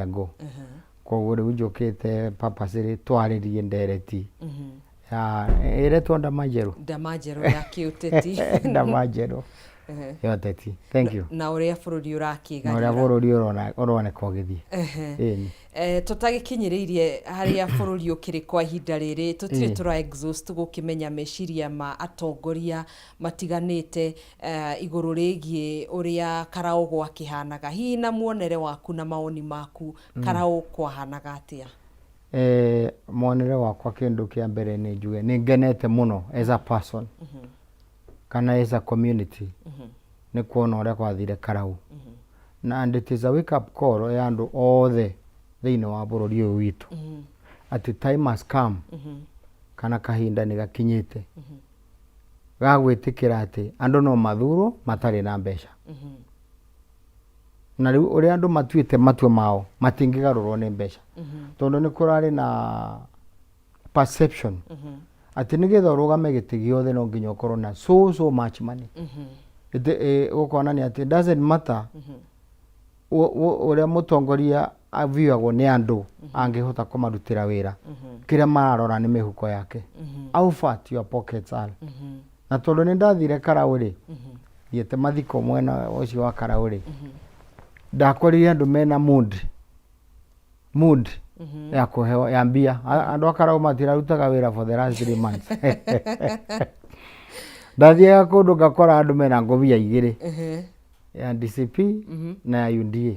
ago koguo riu njukite papaciri twaririe ndereti iretwo Ndamajeru ya kiuteti Ndamajeru ya teti. Thank you. Na uria bururi urakigarira na uria bururi uroneka ugithii tutagikinyiriirie haria bururi ukiri kwa ihinda riri tutire tura exhaust gukimenya meciria ma atongoria matiganite iguru rigie uria Karau gwakihanaga hihi na muonere waku na maoni maku Karau kwahanaga atia? Muonere wakwa kindu kia mbere ni njuge ni ngenete muno as a person kana as a community ni kuona uria kwathire Karau and it is a wake up call ya andu othe thiini wa bururi uyu witu at the time has come kana kahinda ni gakinyite ga gwitikira ati andu no mathuro matari na mbeca na riu uria andu matuite matue mao matingigarurwo ni mbeca tondu ni kurari na perception ati nigetha urugame giti giothe no nginya ukorwo na so much money ukona ni ati doesn't matter uria mutongoria aviagwo ni andu angihota kumarutira wira kira mararora ni mihuko yake how fat your pockets are na tondu ni ndathire Karau ri thiete mathiko mwena ucio wa Karau ri ndakorire andu mena mood ya kuheo ya mbia andu Akarau matirarutaga wira for the last 3 months ndathie kundu ngakora andu mena ngobia igiri ya DCP na ya UDA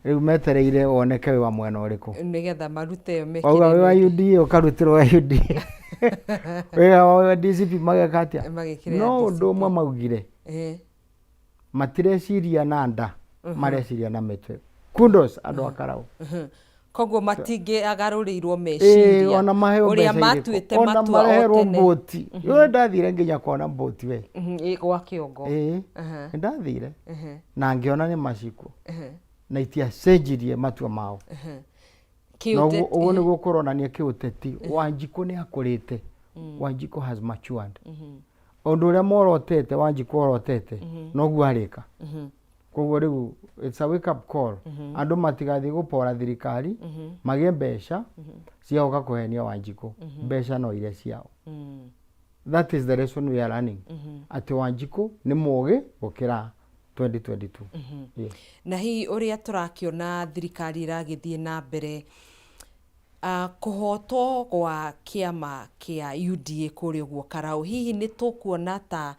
riu metereire woneke wa mwena uriku nigetha marute mekire wa UDA ukarutirwo wa UDA wa DCP magekatia no ndumwe maugire matireciria na nda mareciria na mitwe kudos andu Akarau koguo matingi agarurirwo meciria ona maheo uria matuite matua otene boti yo ndathire nginya kona boti we gwa kiongo ndathire na ngiona ni maciko na itia cenjirie matua mao kiuteti uguo ni gukuronania kiuteti Wanjiku ni akurite Wanjiku has matured undu uria morotete Wanjiku orotete noguo arika koguo riu it's a wake up call andu matigathi gupora thirikari magie mbeca cia kuhenia Wanjiku mbeca no ile ciao that is the lesson we are learning ati Wanjiku ni mugi gukira 2022 na hi uria turakiona thirikari iragithie na mbere kuhoto gwa kiama kia UDA kuri guo Karau hihi ni tukuona ta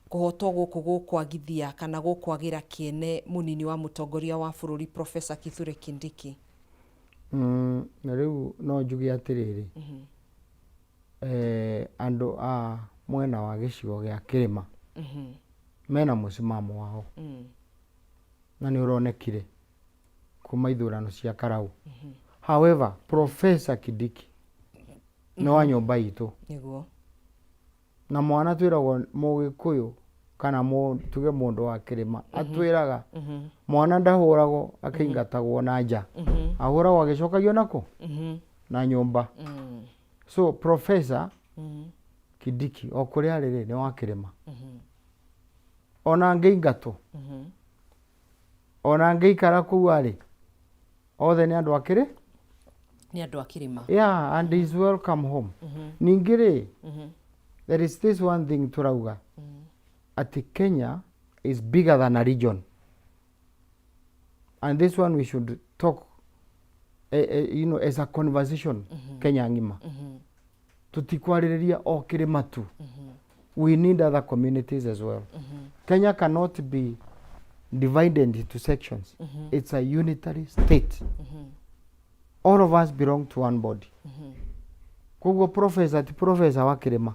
kuhoto guku gukwagithia kana gukwagira kiene munini wa mutongoria wa bururi Professor Kithure Kindiki? Na riu no njugi atiriri andu a mwena wa gicigo gia Kirima mena musimamo wao na ni uronekire kuma ithurano cia Karau however Professor Kindiki no wa nyumba itu niguo na mwana twiragwo Mugikuyu kana tuge mundu wa Kirima atwiraga mwana ndahuragwo akaingatagwo na nja ahuragwo agicokagio nako na nyumba so Professor Kindiki okuria riri ni wa Kirima ona ngeingato ona ngeikara kuu ari othe ni andu akiri ni andu akirima yeah and is welcome home ningiri there is this one thing turauga ati Kenya is bigger than a region and this one we should talk as a conversation Kenya ngima tutikwariria o Kirima tu we need other communities as well Kenya cannot be divided into sections it's a unitary state all of us belong to one body koguo professor wa Kirima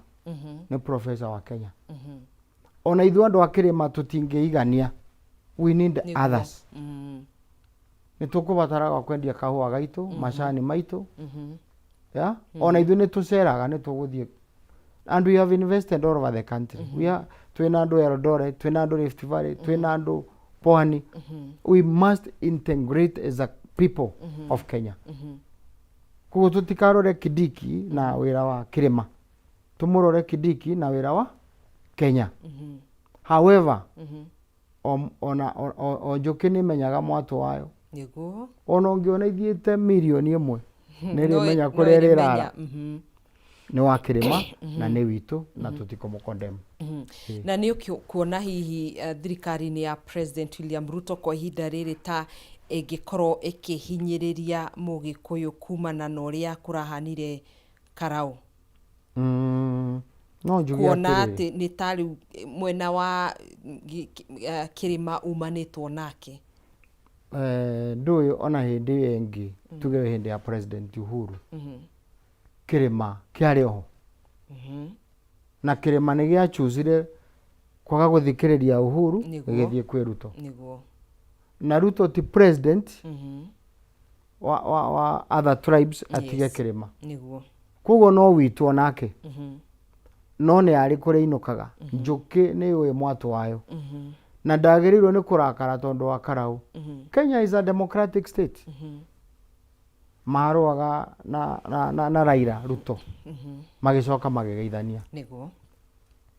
ni professor wa Kenya ona ithu andu a Kirima tutingeigania we need others ni tukubatara kwendia kahua gaitu macani maitu yeah ona ithu ni tuceraga ni tuguthie and we have invested all over the country we are twina andu Eldoret twina andu Rift Valley twina andu Pwani we must integrate as a people of Kenya koguo tutikarore Kindiki na wira wa Kirima tumurore Kindiki na wira wa Kenya however ona njuki ni menyaga mwato wayo niguo ona ungiona ithiite milioni imwe niri menya no kuria ĩrĩmenya, rira ni wa kirima na ni witu na tutikumukondemu. na nĩ kuona hihi thirikari-inĩ ya President William Ruto kwa ihinda rĩrĩ ta ĩngĩkorwo ĩkĩhinyĩrĩria mũgĩkũyũ kumana na ũrĩa kũrahanire Karau, no njuge kuona atĩrĩrĩ, atĩ nĩ ta rĩu mwena wa kĩrĩma umanĩtwo nake. ndũĩ ona hĩndĩ ĩyo ĩngĩ tuge hĩndĩ ya President Uhuru kirima kiarĩ ho na kirima nĩ gĩa choosire kwaga gũthikĩrĩria Uhuru gĩgĩthiĩ kwĩ Ruto. Niguo Na Ruto ti president wa other tribes atige kirima. Niguo Koguo no witwo nake no nĩ arĩ kũrĩa inukaga njũkĩ nĩ ũĩ mwatũ wayo na ndagĩrĩirwo nĩ kũrakara tondũ wa Karau. Kenya is a democratic state. Maruaga na Raila Ruto magicoka magĩgeithania. niguo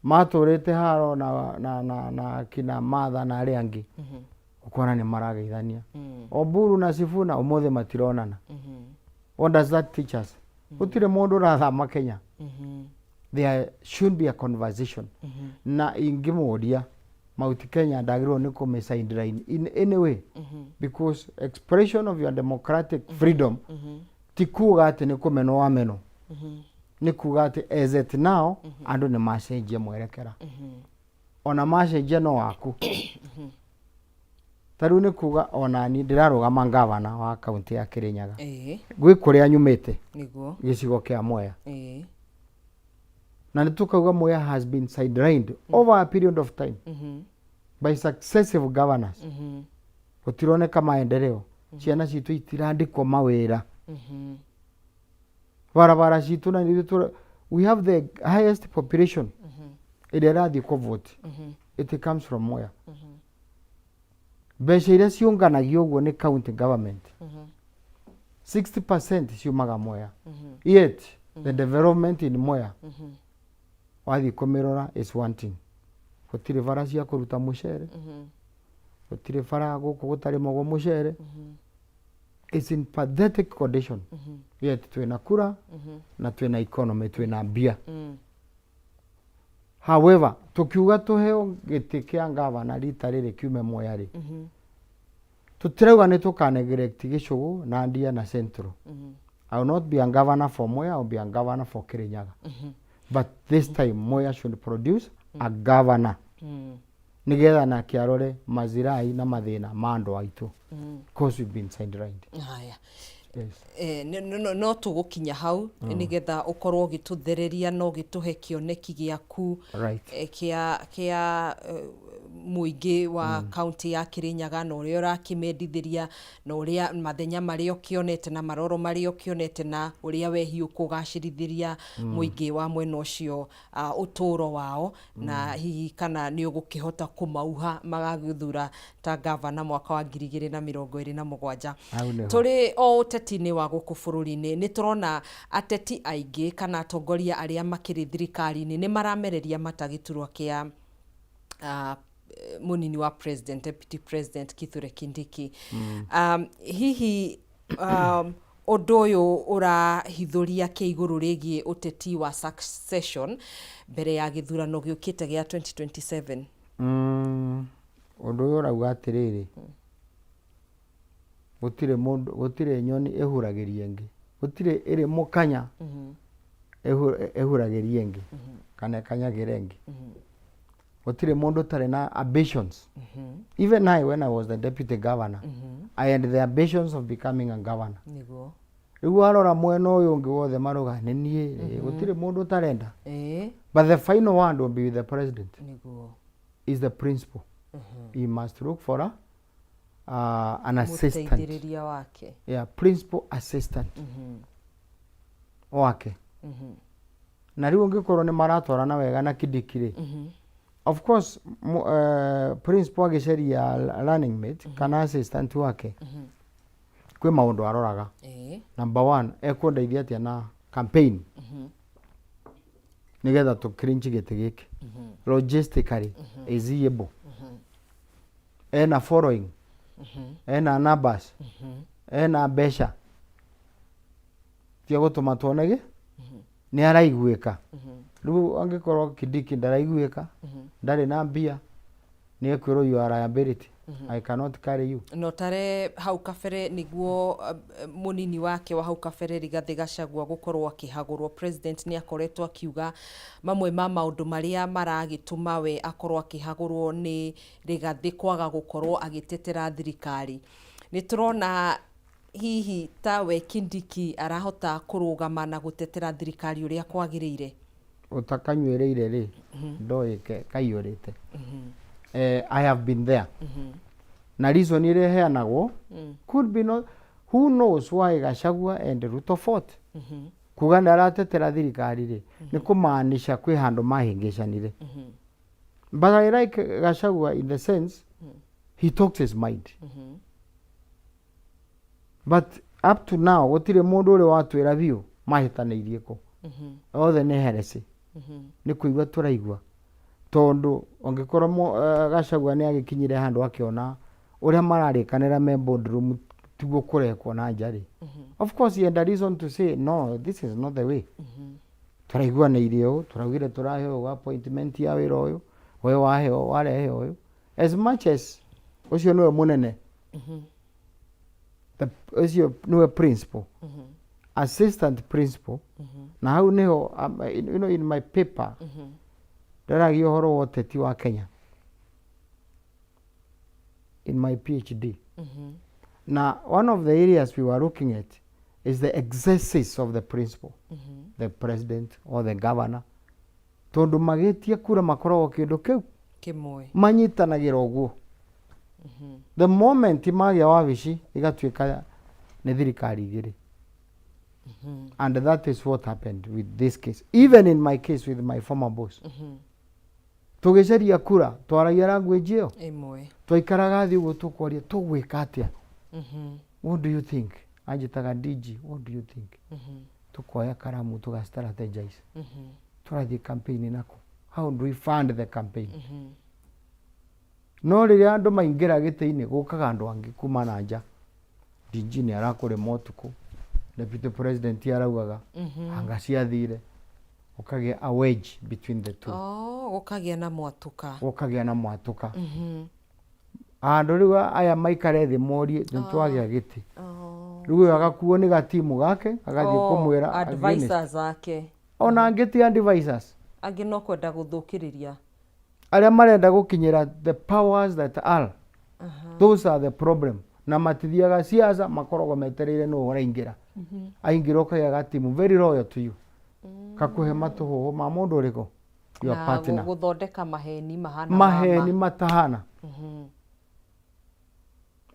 Matũrĩte haro na kina Martha na arĩa angĩ ukona nĩ marageithania. Oburu na Sifuna umuthĩ matironana. What does that teach us? Gũtirĩ mũndũ ũrathama Kenya. There should be a conversation. Na ingĩmũria Mauti Kenya ndagĩrĩirwo nĩ kũmĩ-sideline in any way because expression of your democratic freedom ti kuga atĩ nĩ kũmenwo wamenwo. Nĩ kuga atĩ as it now andũ nĩ macenjia mwerekera. Ona macenjia no waku. Tarĩu nĩ kuga ona niĩ ndĩrarũgama ngavana wa kaunti ya Kirinyaga. Gwĩ kũrĩa nyumĩte niguo gĩcigo kĩa Mwea. Na nĩ tukauga Mwea has been sidelined over a period of time by successive governors. Gũtironeka maendeleo. Ciana citũ itirandĩkwo mawĩra. Barabara citũ na nĩ we have the highest population ĩrĩa ĩrathiĩ kũvote. It comes from Mwea. Mbeca iria ciũnganagio ũguo nĩ county government 60% ciumaga Mwea. Yet the development in Mwea wathi kũmĩrora is wanting. Gũtirĩ bara cia kũruta mũcere, gũtirĩ bara gũkũ gũtarĩmagwo mũcere. It's in pathetic condition. Yet twĩna kura na twĩna economy, twĩna mbia. However, tukiuga tuheo gĩtĩ kĩa ngavana rita rĩrĩ kiume Mwea rĩ, tutirauga nĩ tũkaneglect Gĩcũgũ na Ndia na Central. I will not be a governor for Mwea, I will be a governor for Kirinyaga. But this time Mwea should produce a governor. Nigetha na kiarore mazirai na mathina ma andũ aitũ. Because we've been sidelined. Haya. No tũgũkinya hau nigetha ũkorwo ũgĩtũthereria no gĩtũhe kĩoneki gĩaku kĩa mũingĩ wa kaunti ya Kirinyaga na ũrĩa ũrakĩmendithĩria na ũrĩa mathenya marĩa ũkĩonete na maroro marĩa ũkĩonete na ũrĩa wehi ũkũgacĩrithĩria mũingĩ wa mwena ũcio ũtũũro wao na hihi kana nĩ ũgũkĩhota kũmauha magagĩthura ta gavana mwaka wa 2027. Tũrĩ o ũteti-inĩ wa gũkũ bũrũri-inĩ nĩ tũrona ateti aingĩ kana atongoria arĩa makĩrĩ thirikari-inĩ nĩ maramereria matagĩturwa kĩa munini wa president, deputy president Kithure Kindiki. Hihi ũndũ ũyũ ũrahithũria kĩigũrũ rĩgiĩ ũteti wa succession mbere ya gĩthurano gĩũkĩte gĩa 2027. Ũndũ ũyũ ũrauga atĩrĩrĩ, gũtirĩ nyoni ĩhuragĩria ĩngĩ, gũtirĩ ĩrĩ mũkanya ĩhuragĩria ĩngĩ kana ĩkanyagĩra ĩngĩ. Gũtirĩ mũndũ ũtarĩ na ambitions. Even I, when I was the deputy governor, I had the ambitions of becoming a governor. Rĩu warora mwena ũyũ ũngĩ wothe maroga nĩ niĩ, gũtirĩ mũndũ ũtarenda. But the final word will be with the president. Is the principal. He must look for an assistant. Yeah, principal assistant. Wake. Na rĩu ũngĩkorwo nĩ maratwarana wega na Kindiki rĩ. Of course, principal agĩcaria running mate kana assistant wake. Kwĩ maũndũ aroraga. Number 1, ekwondeithia atĩa na campaign. Nigetha to clinch gĩtĩ gĩkĩ. Logistically is he able. Ena following. ena numbers ena mbeca tia gutuma tuonege ni araiguika riu angikorwo Kindiki ndaraiguika ndari na mbia ni ekwiro you are liability I cannot carry you. No tare hau kabere niguo munini wake wa hau kabere Rigathi Gachagua gukorwo akihagurwo president ni akoretwo akiuga mamwe ma maundu maria maragituma we akorwo akihagurwo ni Rigathi kwaga gukorwo agitetera thirikari. Ni turona hihi tawe Kindiki arahota kurugama na gutetera thirikari uria kwagiriire utakanywereire ri ndoike kaiyurite. I have been there. Na reason ire heanagwo could be not, who knows why Gachagua and Ruto fought. Kuga ndaratetera thirikari ri ni kumaanisha kwi handu mahingicanire. But I like Gachagua in the sense he talked his mind. But up to now gutire mundu uri watwira biu mahitaneirie ko othe ni heresi ni kuigwa turaigwa tondu ongikorwo Gachagua ni agikinyire handu akiona uria mararikanira me boardroom tiguo kurekwo na njari. Of course he had a reason to say no, this is not the way. Turaigwa na irio turagire turaheo appointment ya wira uyu we waheo warehe uyu as much as ucio niwe munene the ucio niwe principal assistant principal na hau niho you know in my paper daragi uhoro woteti wa Kenya in my PhD. Now, one of the areas we were looking at is the excesses of the principal, the president or the governor. Tondu magitia kura makoragwo kindu kiu kimwe manyitanagira uguo. The moment magia wabici igatuika ni thirikari igiri. And that is what happened with this case. Even in my case with my former boss. Tugiceria kura twaragia language iyo imwe twaikaraga thi uguo tukwaria tugwika atia. What do you think? Anjitaga DG, what do you think? Tukoya karamu tuga strategize. Turathi campaign nako. How do we fund the campaign? No riria andu maingira gite-ini gukaga andu angi kuma na nja. DG ni arakore motuko. Deputy President araugaga anga ciathire. Ukagia a wedge between the two. Ukagia na mwatuka. Ukagia na mwatuka. Andu riu aya maikare thi morie ntwagia giti. Riu agakuo ni gatimu gake agathie kumwira advisors zake. Ona ngiti advisors. Angi no kwenda guthukiriria. Aria marenda gukinyira the powers that are. Those are the problem. Na matithiaga siasa makorogo metereire no uraingira. Aingira ukagia gatimu very loyal to you. Kakuhe matuhu ma mundu uriko your partner guthondeka maheni matahana.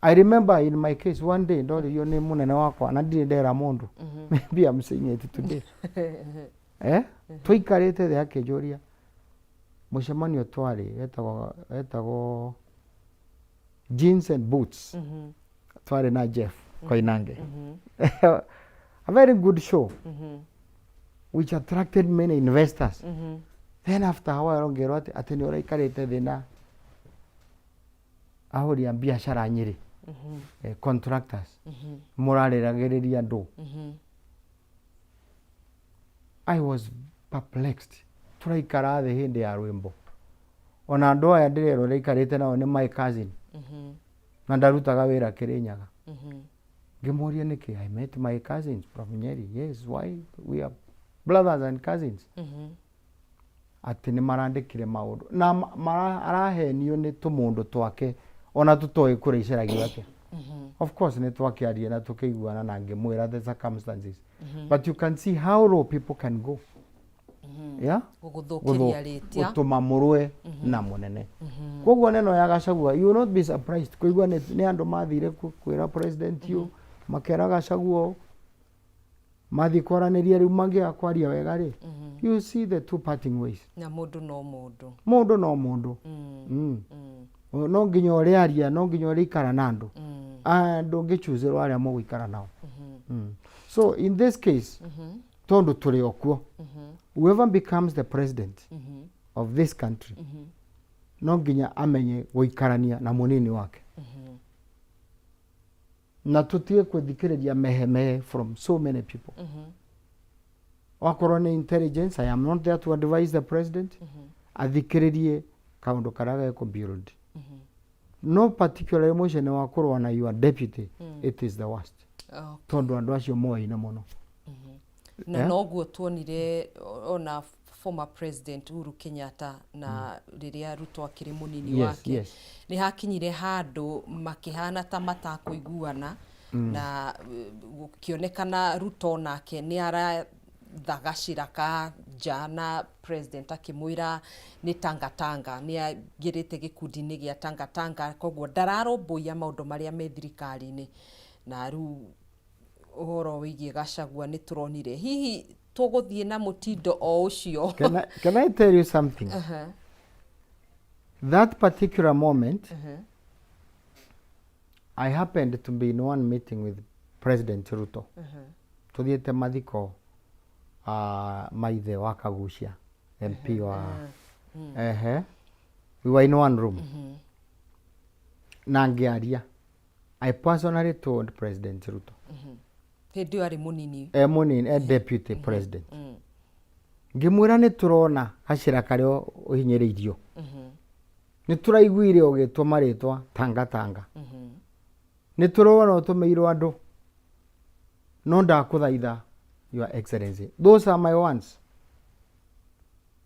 I remember in my case one day ndori yo ni munene wakwa na ndire ndera mundu maybe I'm saying it today twikarite the akejoria mushemanio twari etagwo jeans and boots twari na Jeff Koinange a very good show which attracted many investors. Then after how long ati ni uraikarite thina ahuri ya biashara Nyeri contractors murariragiria andu. I was perplexed. Turaikara the hindi ya rwimbo ona andu aya ndirero reikarite nao ni my cousin na ndarutaga wira Kirinyaga. Ngimuria niki I met my cousins from Nyeri. Yes, why? We are brothers and cousins. Ati ni marandikire maundu na arahenio ni tumundu twake ona tutoi kureiceragia ake. Of course ni twakiaria na tukiguana na ngimwira the circumstances. But you can see how low people can go. Yeah? Guguthukiria ritia gutuma murwe na munene. Koguo neno ya Gachagua you will not be surprised kuigua ni andu mathire kwira president you makera Gachagua mathi kwaraniria riu mangia kwaria wega ri. You see the two parting ways. Na mundu no mundu. Mundu no mundu. No nginya uri aria no nginya uri ikara na andu. Andu ngichuzirwo aria mugikara nao. So in this case tondu turi okuo whoever becomes the president of this country no nginya amenye guikarania na munini wake. na tutige kwithikiriria mehe from so many people. Wakorwo ni intelligence, I am not there to advise the president. Athikiririe kaundu karia geko build. No particular emotion wakorwo na your deputy, it is the worst. Tondu andu acio moine muno. Na noguo tuonire ona former president Uhuru Kenyatta na riria Ruto akiri munini wake ni hakinyire handu makihana ta matakuiguana na gukionekana Ruto nake ni ara thagacira ka jana president akimwira ni tangatanga ni agirite gikundi-ini gia tangatanga koguo ndararomboia maundu maria me thirikari-ini na ru uhoro wigie Gachagua ni turonire hihi tuguthie na mutindo o ucio. Can I tell you something? That particular moment, I happened to be in one meeting with President Ruto. Tuthiete mathiko maithe wa Kagucia, MP wa we were in one room. Na ngiaria, I personally told President Ruto. Hindi ari munini. Munini, deputy president. Ngimwira ni turona gacira kario uhinyiriirio. Ni turaiguire ugitwa maritwa tangatanga. Ni turona utumeirwo andu. No ndakuthaitha, Your Excellency. Those are my ones.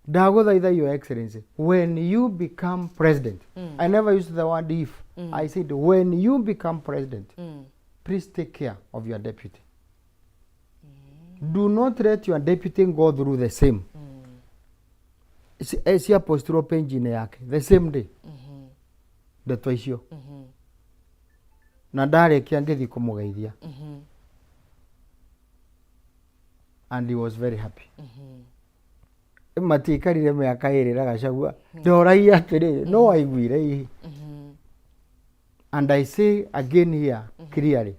Ndaguthaitha, Your Excellency. When you become president, I never used the word if. I said when you become president, please take care of your deputy. Do not let your deputy go through the same. Sia postro penjine yake the same day. Ndeto icio. Na ndarekia ngithi kumugeithia. And he was very happy. Matikarire miaka iri na Gachagua ndorai atiri no aiguire. And I say again here clearly,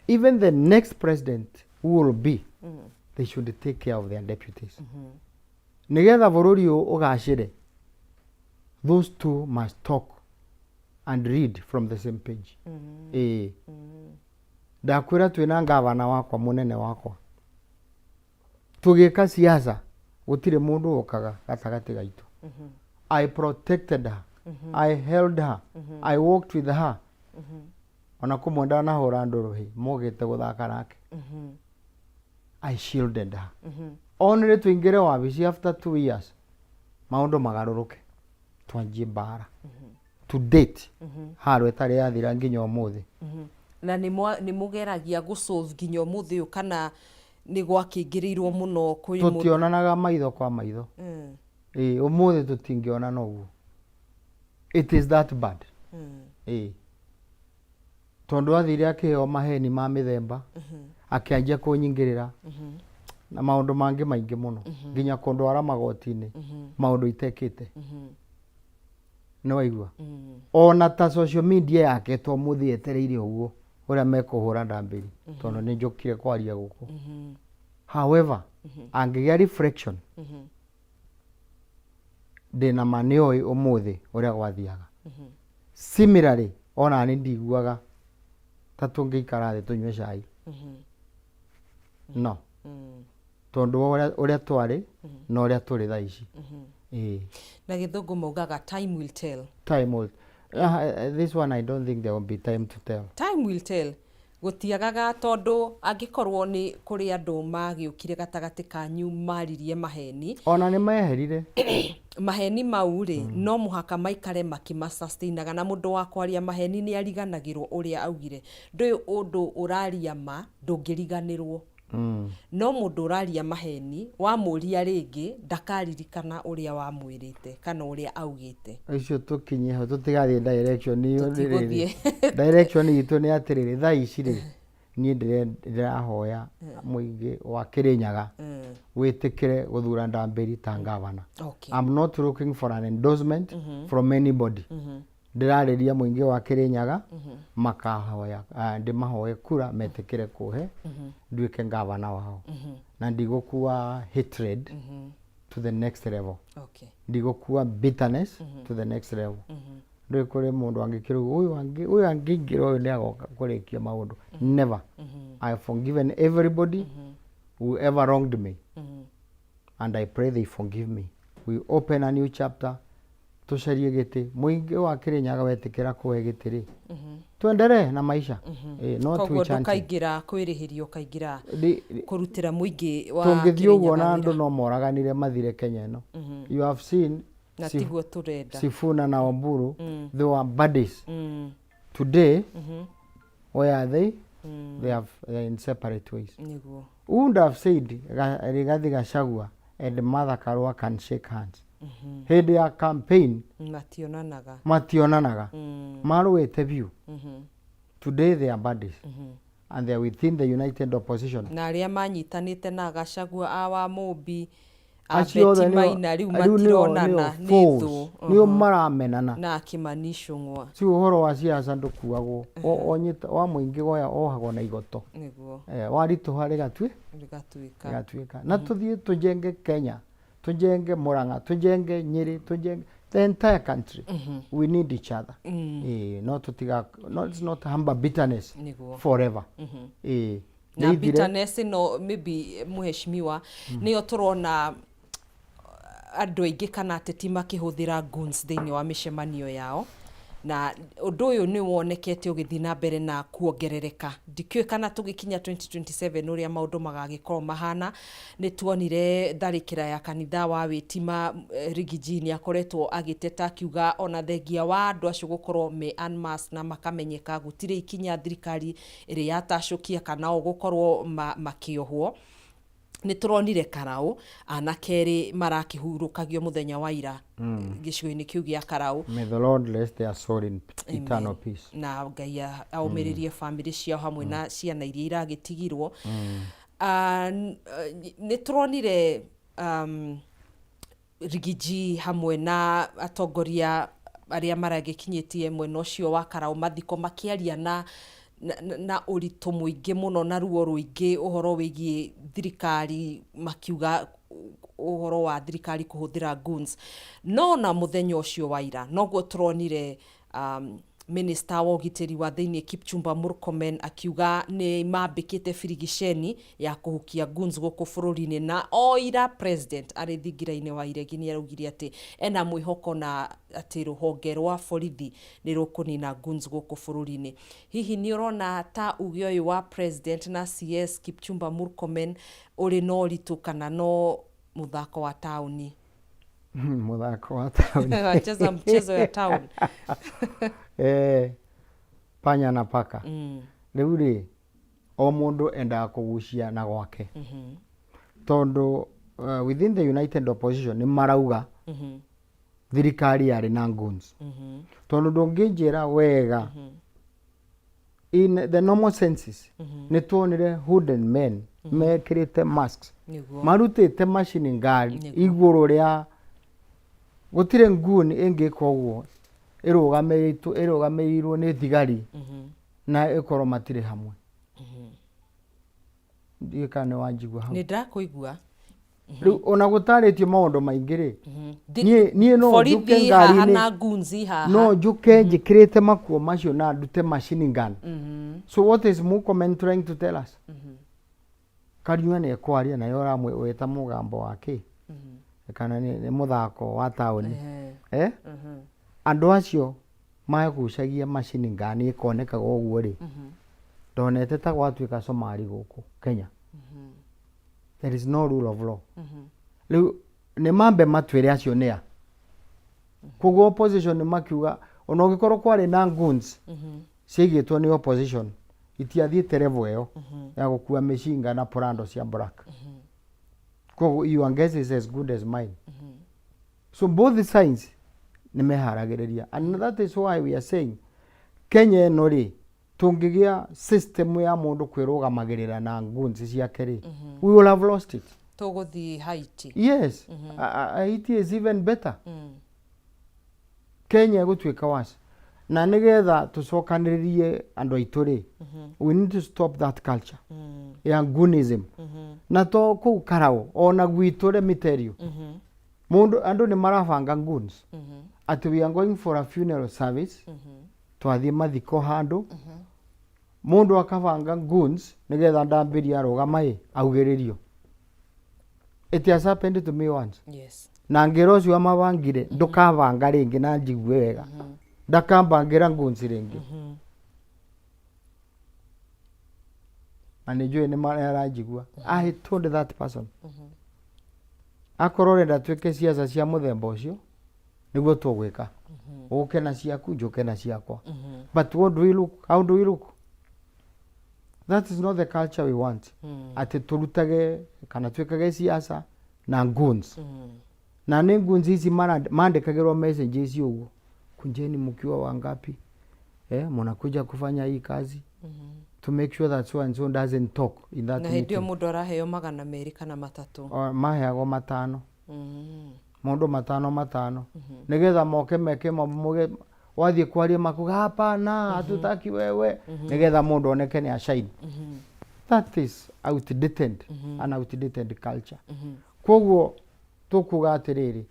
even the next president who will be, they should take care of their deputies. Nigetha bururi ugacire, those two must talk and read from the same page. Ndakwira twina ngavana wakwa munene wakwa, tugika siasa gutire mundu okaga gatagati gaitu. I protected her. I held her. I walked with her. Ona kumwenda na hora nduruhi mugite guthaka nake. I shielded her. Only tuingire wabici after 2 years. Maundu magaruruke. Twanjie bara. To date. Haro etari yathira nginya umuthi. Na ni mugeragia gusolve nginya umuthi kana ni gwakingiriirwo muno kwi mu tutionanaga maitho kwa maitho. Umuthi tutingiona noguo. It is that bad. Tondu athire akiheo maheni ma mithemba, akianjia kunyingirira na maundu mangi maingi muno, nginya kundwara magoti-ini, maundu itekite. No waigua. Ona ta social media yake to muthi etereire uguo, uria mekuhura ndambiri, tondu ni njukire kwaria guku. However, angigia reflection, ndina manioi umuthi uria gwathiaga. Similarly, ona ni ndiguaga ta tungikara thi tunywe cai. No. Tondu uria twari na uria turi thaa ici. Na githungu maugaga time will tell. Time will. This one I don't think there will be time to tell. Time will tell. Gutiagaga tondu angikorwo ni kuri andu magiukire gatagati kanyu maririe maheni. Ona ni meherire. Maheni mauri no muhaka maikare makimasustainaga na mundu wa kwaria maheni ni ariganagirwo uria augire. Ndu undu uraria ma ndungiriganirwo. No mundu uraria maheni wa muria ringi ndakaririkana uria wa mwirite kana uria augite. Icio tukinye ho tutigathie direction iyo ririri. Direction itu ni atiriri thaa ici ri ni ndirahoya muingi wa Kirinyaga witikire guthura ndambiri ta ngavana. I'm not looking for an endorsement from anybody. Ndirariria muingi wa Kirinyaga makahoya ndimahoye kura metikire kuhe nduike ngavana wao. Na ndigukua hatred to the next level. Ndigukua bitterness to the next level. ndä kå rä må ndå angä kä rå å angäingä ra å yå nä agoka kå rä kia maå ndå never. I have forgiven everybody who ever wronged me, and I pray they forgive me. We open a new chapter, tucarie giti muingi wa Kirinyaga wetikira kuhe giti ri tuendelee na maisha no tuichange kaingira kwirihirio kaingira kurutira muingi wa tungithii uguo na andu no moraganire mathire Kenya ino. You have seen na tiguo turenda Sifuna na Wamburu, they were buddies. Today where are they? They are in separate ways. Niguo Would have said Rigathi Gachagua and Martha Karua can shake hands. Hindi ya campaign mationanaga maruite view. Today they are buddies and they are within the united opposition. Na aria manyitanite na Gachagua awa Mumbi Abeti Maina riu matironana ni thu nio maramenana na Kimani Ichung'wa si uhoro wa siasa ndukuagwo onyita wa muingi goya ohagwo na igoto niguo warito hari gatuika na tuthie tujenge Kenya, tujenge Murang'a, tujenge Nyeri, tujenge the entire country. We need each other. It's not humble bitterness forever. Na bitterness no maybe muheshimiwa niyo turona andu aingi kana ateti makihuthira goons thiini wa mishemanio yao, na undu uyu ni wonekete ugithi na mbere na kuongerereka. Ndikio kana tugikinya 2027 uria maundu magagikorwo mahana. Ni tuonire tharikira ya kanitha wa Witima, Rigiji ni akoretwo agiteta akiuga ona thengia wa andu acio gukorwo me unmasked na makamenyeka gutire ikinya thirikari iri yatacukia kana o gukorwo makiohwo. Ni turonire Karau anakeri marakihurukagio muthenya wa ira gicigo-ini kiu gia Karau. May the Lord rest their soul in eternal peace. Na Ngai aumiririe family ciao hamwe na ciana iria iragitigirwo. Ni turonire Rigiji hamwe na atongoria aria maragikinyitie mwena ucio wa Karau mathiko makiaria na uritu muingi muno na ruo ruingi uhoro wigie thirikari makiuga uhoro wa thirikari kuhuthira goons. No na muthenya ucio wa ira noguo turonire Minister wa ugitiri wa thiini Kipchumba Murkomen akiuga ni mambikite firigisheni ya kuhukia goons guku bururi-ini, na oira president ari thingiraine wa iregi ni arugire ati ena mwihoko na ati ruhonge rwa borithi ni rukunina goons guku bururi-ini. Hihi ni urona ta uge uyu wa president na CS Kipchumba Murkomen uri no ritu kana no muthako wa tauni? Muthako wa tauni wacheza mchezo ya tauni panya na paka. Riu ri o mundu endaga kugucia na gwake tondu within the united opposition ni marauga thirikari yari na goons tondu ndunginjira wega in the normal senses ni tuonire hooded men mekirite masks marutite machine gun iguru ria gutire nguni ingika uguo irugamirwo ni thigari na ikoro matire hamwe. Ndika ne wanjigwa hamwe ni ndakuigua riu ona gutaritio maundu maingi ri nie no juke ngari na gunzi haha no juke njikirite makuo macio na ndute machine gun. So what is Murkomen trying to tell us? Kariũa ni ekwaria na yora weta mugambo wake kana ni muthako wa tauni andu acio magucagia machine gun ikonekaga uguo ri ndonete ta gwatuika Somali guku Kenya. There is no rule of law. Riu ni mambe matwire acio nia kugo opposition makiuga ona ugikorwo kwari na goons cigitwo ni opposition itiathiite level eo ya gukua mishinga na porando cia black. Kugo your guess is as good as mine. So both the sides ni meharagiriria, and that is why we are saying Kenya no ri tungigia system ya mundu kwirugamagirira na goons ciake ri we will have lost it. Tuguthi Haiti. Yes. Haiti is even better. Kenya gutwika wasi na nigetha tucokanirie andu aitu ri we need to stop that culture ya goonism na to ku Karau ona gwitu re miterio mundu andu ni marabanga goons At we are going for a funeral service. Twathie mathiko handu. Mundu akabanga goons nigetha ndambiria arugama augiririo. It has happened to me once. Yes. Na ngero ucio amabangire ndukabanga ringi na njigue wega. Ndakambangira goons ringi. Anijue ni mara arajigua. I told that person. Akorore ndatwike ciaca cia muthemba ucio niguo tugwika. Uke na ciaku njuke na ciakwa. But what do we look? How do we look? That is not the culture we want. Ati turutage kana twikage ciaca na goons. Na ni goons ici mandikagirwo messages uguo. Kunjeni mkiwa wangapi? Mnakuja kufanya hii kazi. To make sure that so and so doesn't talk in that meeting. Na ndio mundu araheo 200 kana 3. Maheagwo 5. Mundu 5. Nigetha moke meke muge wathie kwaria makuga hapana hatutaki wewe. Nigetha mundu oneke ni ashine. That is outdated, an outdated culture. Koguo tukuga atiriri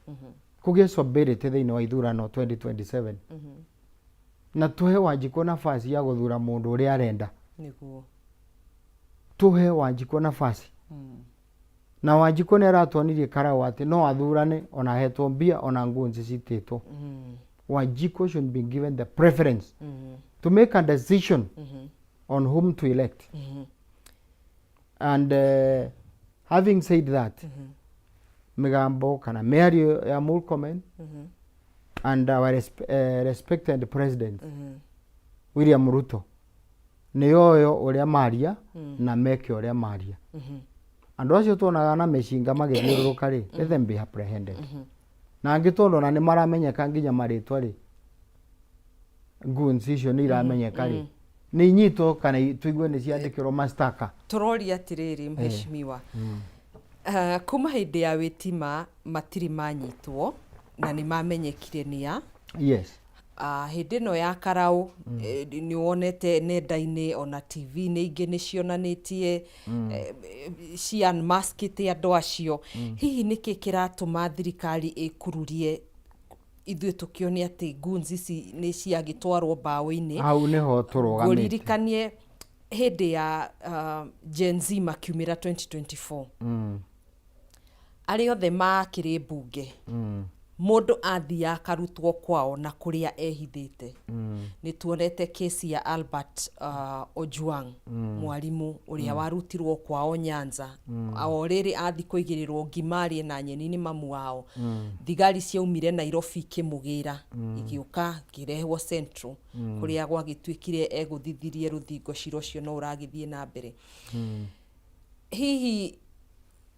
kugie soberete thiini wa ithurano 2027. Na tuhe Wanjiku nafasi ya guthura mundu uria arenda. Niguo. Tuhe Wanjiku nafasi. Na Wanjiku ni aratwonirie karau ati no athurane ona hetwo mbia ona ngunzi cititwo. Wanjiku should be given the preference to make a decision on whom to elect. And having said that, migambo kana Mary ya Murkomen and our respected president William Ruto ni yoyo uria maria na meke uria maria. Andu acio tuonaga na mecinga magithiururuka ri let them be apprehended. Na ngitondo na ni maramenyeka nginya maritwa ri goons icio ni iramenyeka ri ni nyito kana tuigue ni ciandikirwo mastaka. Turori atiriri mheshimiwa. Kuma hindi ya witima matiri manyitwo na ni mamenyekire nia. Yes. Hindi no ya karau ni wonete nenda-ini ona TV ni ingi ni cionanitie cian maskite andu acio. Hihi niki kiratuma thirikari ikururie ithuĩ tukionia ati goons ici ni ciagitwarwo mbaũ-ini? Hau niho turugamite. Guririkanie hindi ya Gen Z makiumira 2024. Ari othe makiri bunge. Mundu athia akarutwo kwao na kuria ehithite. Ni tuonete kesi ya Albert Ojwang, mwarimu uria warutirwo kwao Nyanza. Aoriri athi kuigirirwo ngimari na nyeni ni mamu wao. Thigari ciaumire Nairobi kimugira igiuka kirehwo Central kuria gwagitwikire eguthithirie ruthingo ciro cio no uragithie na mbere. Hihi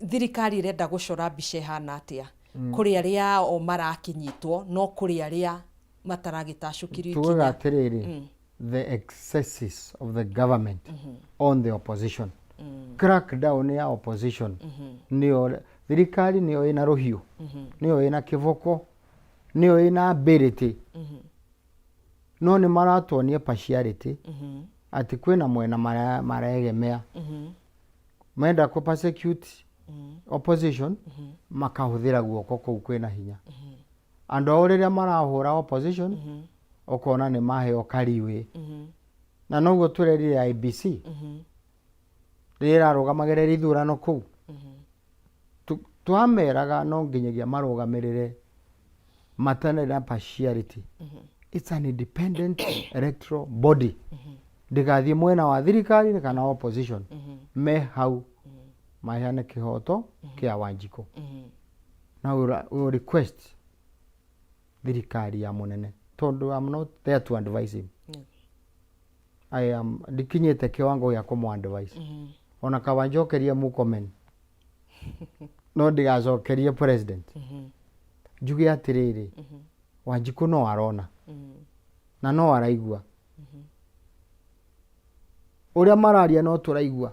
thirikari irenda gucora mbica hana atia kuri aria o marakinyitwo no kuri aria mataragitacukirio ikinya? Tuga atiriri the excesses of the government on the opposition. Crackdown ya opposition niyo thirikari niyo ina ruhiu, niyo ina kivoko, niyo ina ability. No ni maratuonia partiality ati kwina mwena maraegemea. Menda ku persecute opposition makahuthira guoko kuu kwina hinya. Andu auriria marahura opposition okona ni maheo kariwe. Na noguo turerire IBC rira rugamagirira ithurano kuu. Twameraga no nginyagia marugamirire matane na partiality. It's an independent electoral body. Ndigathie mwena wa thirikari kana opposition. Me hau mahane kihoto kia Wanjiku. Now we request thirikari ya munene tondu I'm not there to advise him. I am dikinyete kiwango ya kumu advise. Ona kawanjokeria Murkomen no ndigacokerie president. Njuge atiriri Wanjiku no arona na no araigua. Uria mararia no turaigua.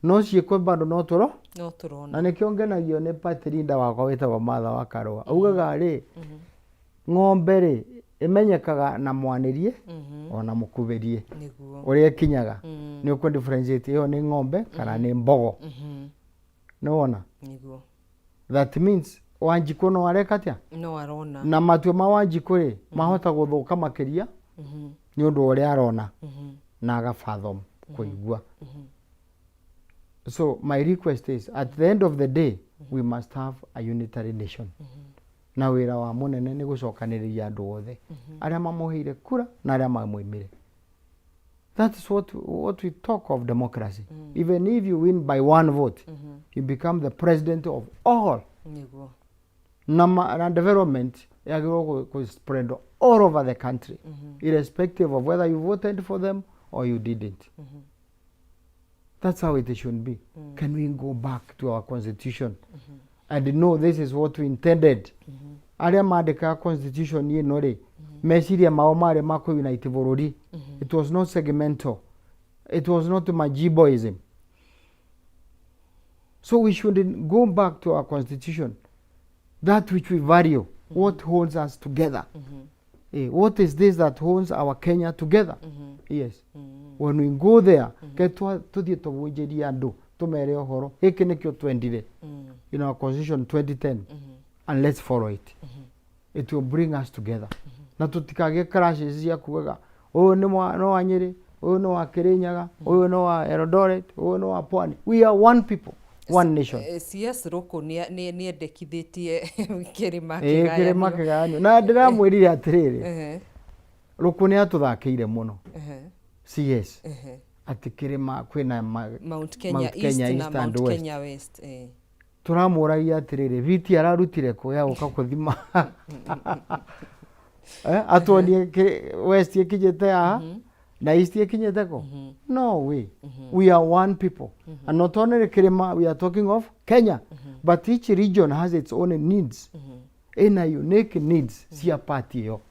No ciekwe bado no turona. Na nikiongenagio ni party leader wakwa wetagwo Martha wa Karua. Augaga ri ng'ombe ri imenyekaga na mwanirie ona mukuberie. Niguo uria kinyaga ni uko differentiate yo ni ng'ombe kana ni mbogo. No ona. Niguo. That means Wanjiku no areka atia no arona na matua ma Wanjiku ri mahota guthuka makiria ni undu uria arona na agafathom kuigua. So my request is at the end of the day we must have a unitary nation. Na wira wa munene ni gucokaniria andu othe aria mamuheire kura na aria mamuimire. That is what we talk of democracy. Even if you win by one vote, you become the president of all. And development is spread all over the country, irrespective of whether you voted for them or you didn't. That's how it should be. Can we go back to our constitution and know this is what we intended? Aria mandika constitution ye no ri meciria mao mare mako unite bururi. It was not segmental. It was not majiboism. So we should go back to our constitution, that which we value, what holds us together. What is this that holds our Kenya together? Yes. When we go there, get to the tobujeri andu tumere ohoro hiki nikyo twendire in our constitution 2010 and let's follow it. It will bring us together. Na tutikage crashes ya kugaga uyu ni no wa Nyeri, uyu no wa Kirinyaga, uyu no wa Eldoret, uyu no wa Pwani. We are one people, one nation. CS Roko ni endekithitie kirima kigayanio na ndiramwirire atiriri Roko ni atuthakiire muno CS ati kirima kwina Mount Kenya East na Mount Kenya West turamuragia atiriri viti ararutire ko ya uka kuthima atwonie West ikijete aha na East ikinyete ko no way. We are one people and not only kirima, we are talking of Kenya but each region has its own needs in a unique needs cia party yo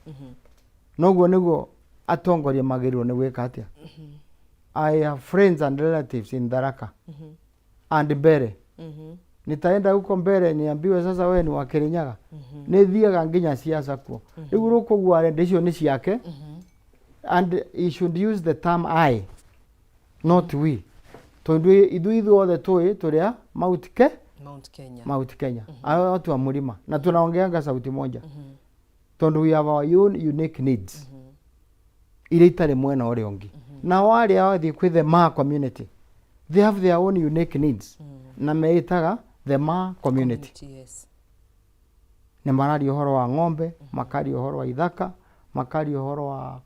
noguo niguo atongoria magirwo ni gwika atia. I have friends and relatives in Tharaka and Mbere. Nitaenda huko Mbere niambiwe sasa wewe ni wa Kirinyaga. Nithiaga nginya siasa kuo. Riu ruko gware ndicio ni ciake. And he should use the term I, not we. Tondu ithu othe turia Mount Kenya. Mount Kenya. Watu wa mlima na tunaongeanga sauti moja. Tondu we have our own unique needs. Ile itare mwena ore ongi. Na wale awathi kwi the Ma community, they have their own unique needs. Na meitaga the Ma community. Yes. Ne marari uhoro wa ng'ombe, makari uhoro wa ithaka, makari uhoro wa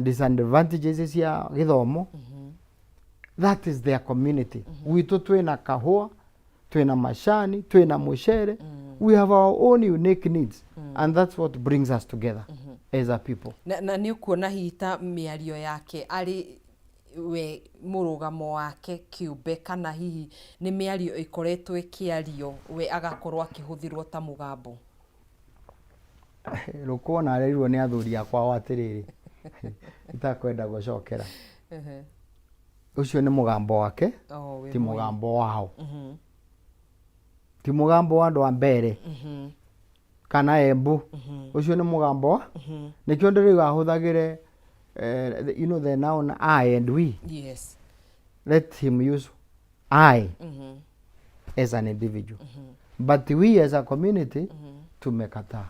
disadvantages cia githomo. That is their community. Witu twina kahua, twina mashani, twina mucere. We have our own unique needs and that's what brings us together as a people. Na ni ukuona hita miario yake ari we murugamo wake kiumbe kana hihi ni miario ikoretwo ikiario we agakorwo akihuthirwo ta mugambo. Rukuona arerirwo ni athuri akwa watiriri itakwenda gucokera ucio ni mugambo wake ti mugambo wao ti mugambo wa andu a Mbere kana Embu ucio ni mugambo wa nikio ndiri gahuthagire you know the noun I and we. Yes. Let him use I as an individual but we as a community tumekata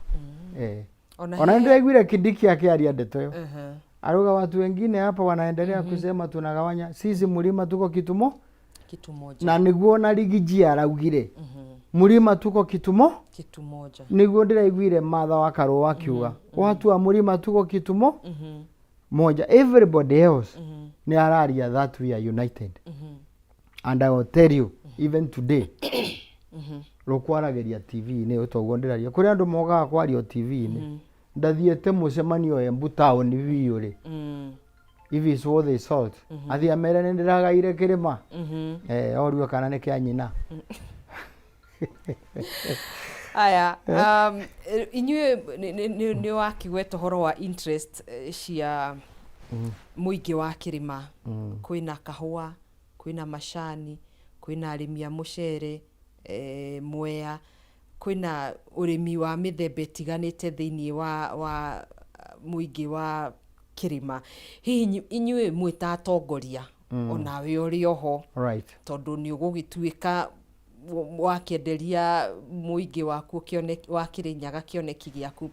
ona ndio igwire Kindiki akiaria ndeto yo aruga watu wengine hapa wanaendelea kusema tunagawanya sisi mlima tuko kitu moja na niguo na Rigiji araugire mlima tuko kitu moja niguo ndiraigwire Martha wa Karua akiuga watu wa mlima tuko kitu moja. Everybody else ni araria that we are united and I will tell you even today rukwarageria TV ni utoguo ndiraria kuri andu mogaga kwario TV ni ndathiete mucemanio Embu town viuri if is what they salt athi amere ni ndiragaire kirima orio kana ni kia nyina. Aya inyue ni wakigweta horo wa interest cia muingi wa kirima kwina kahua kwina mashani kwina arimi a mucere mwea kwina urimi wa mithemba itiganite thiini wa muingi wa kirima hihi inyue mwita atongoria onawe uri oho right tondu ni ugugituika wakienderia muingi waku wa Kirinyaga kioneki giaku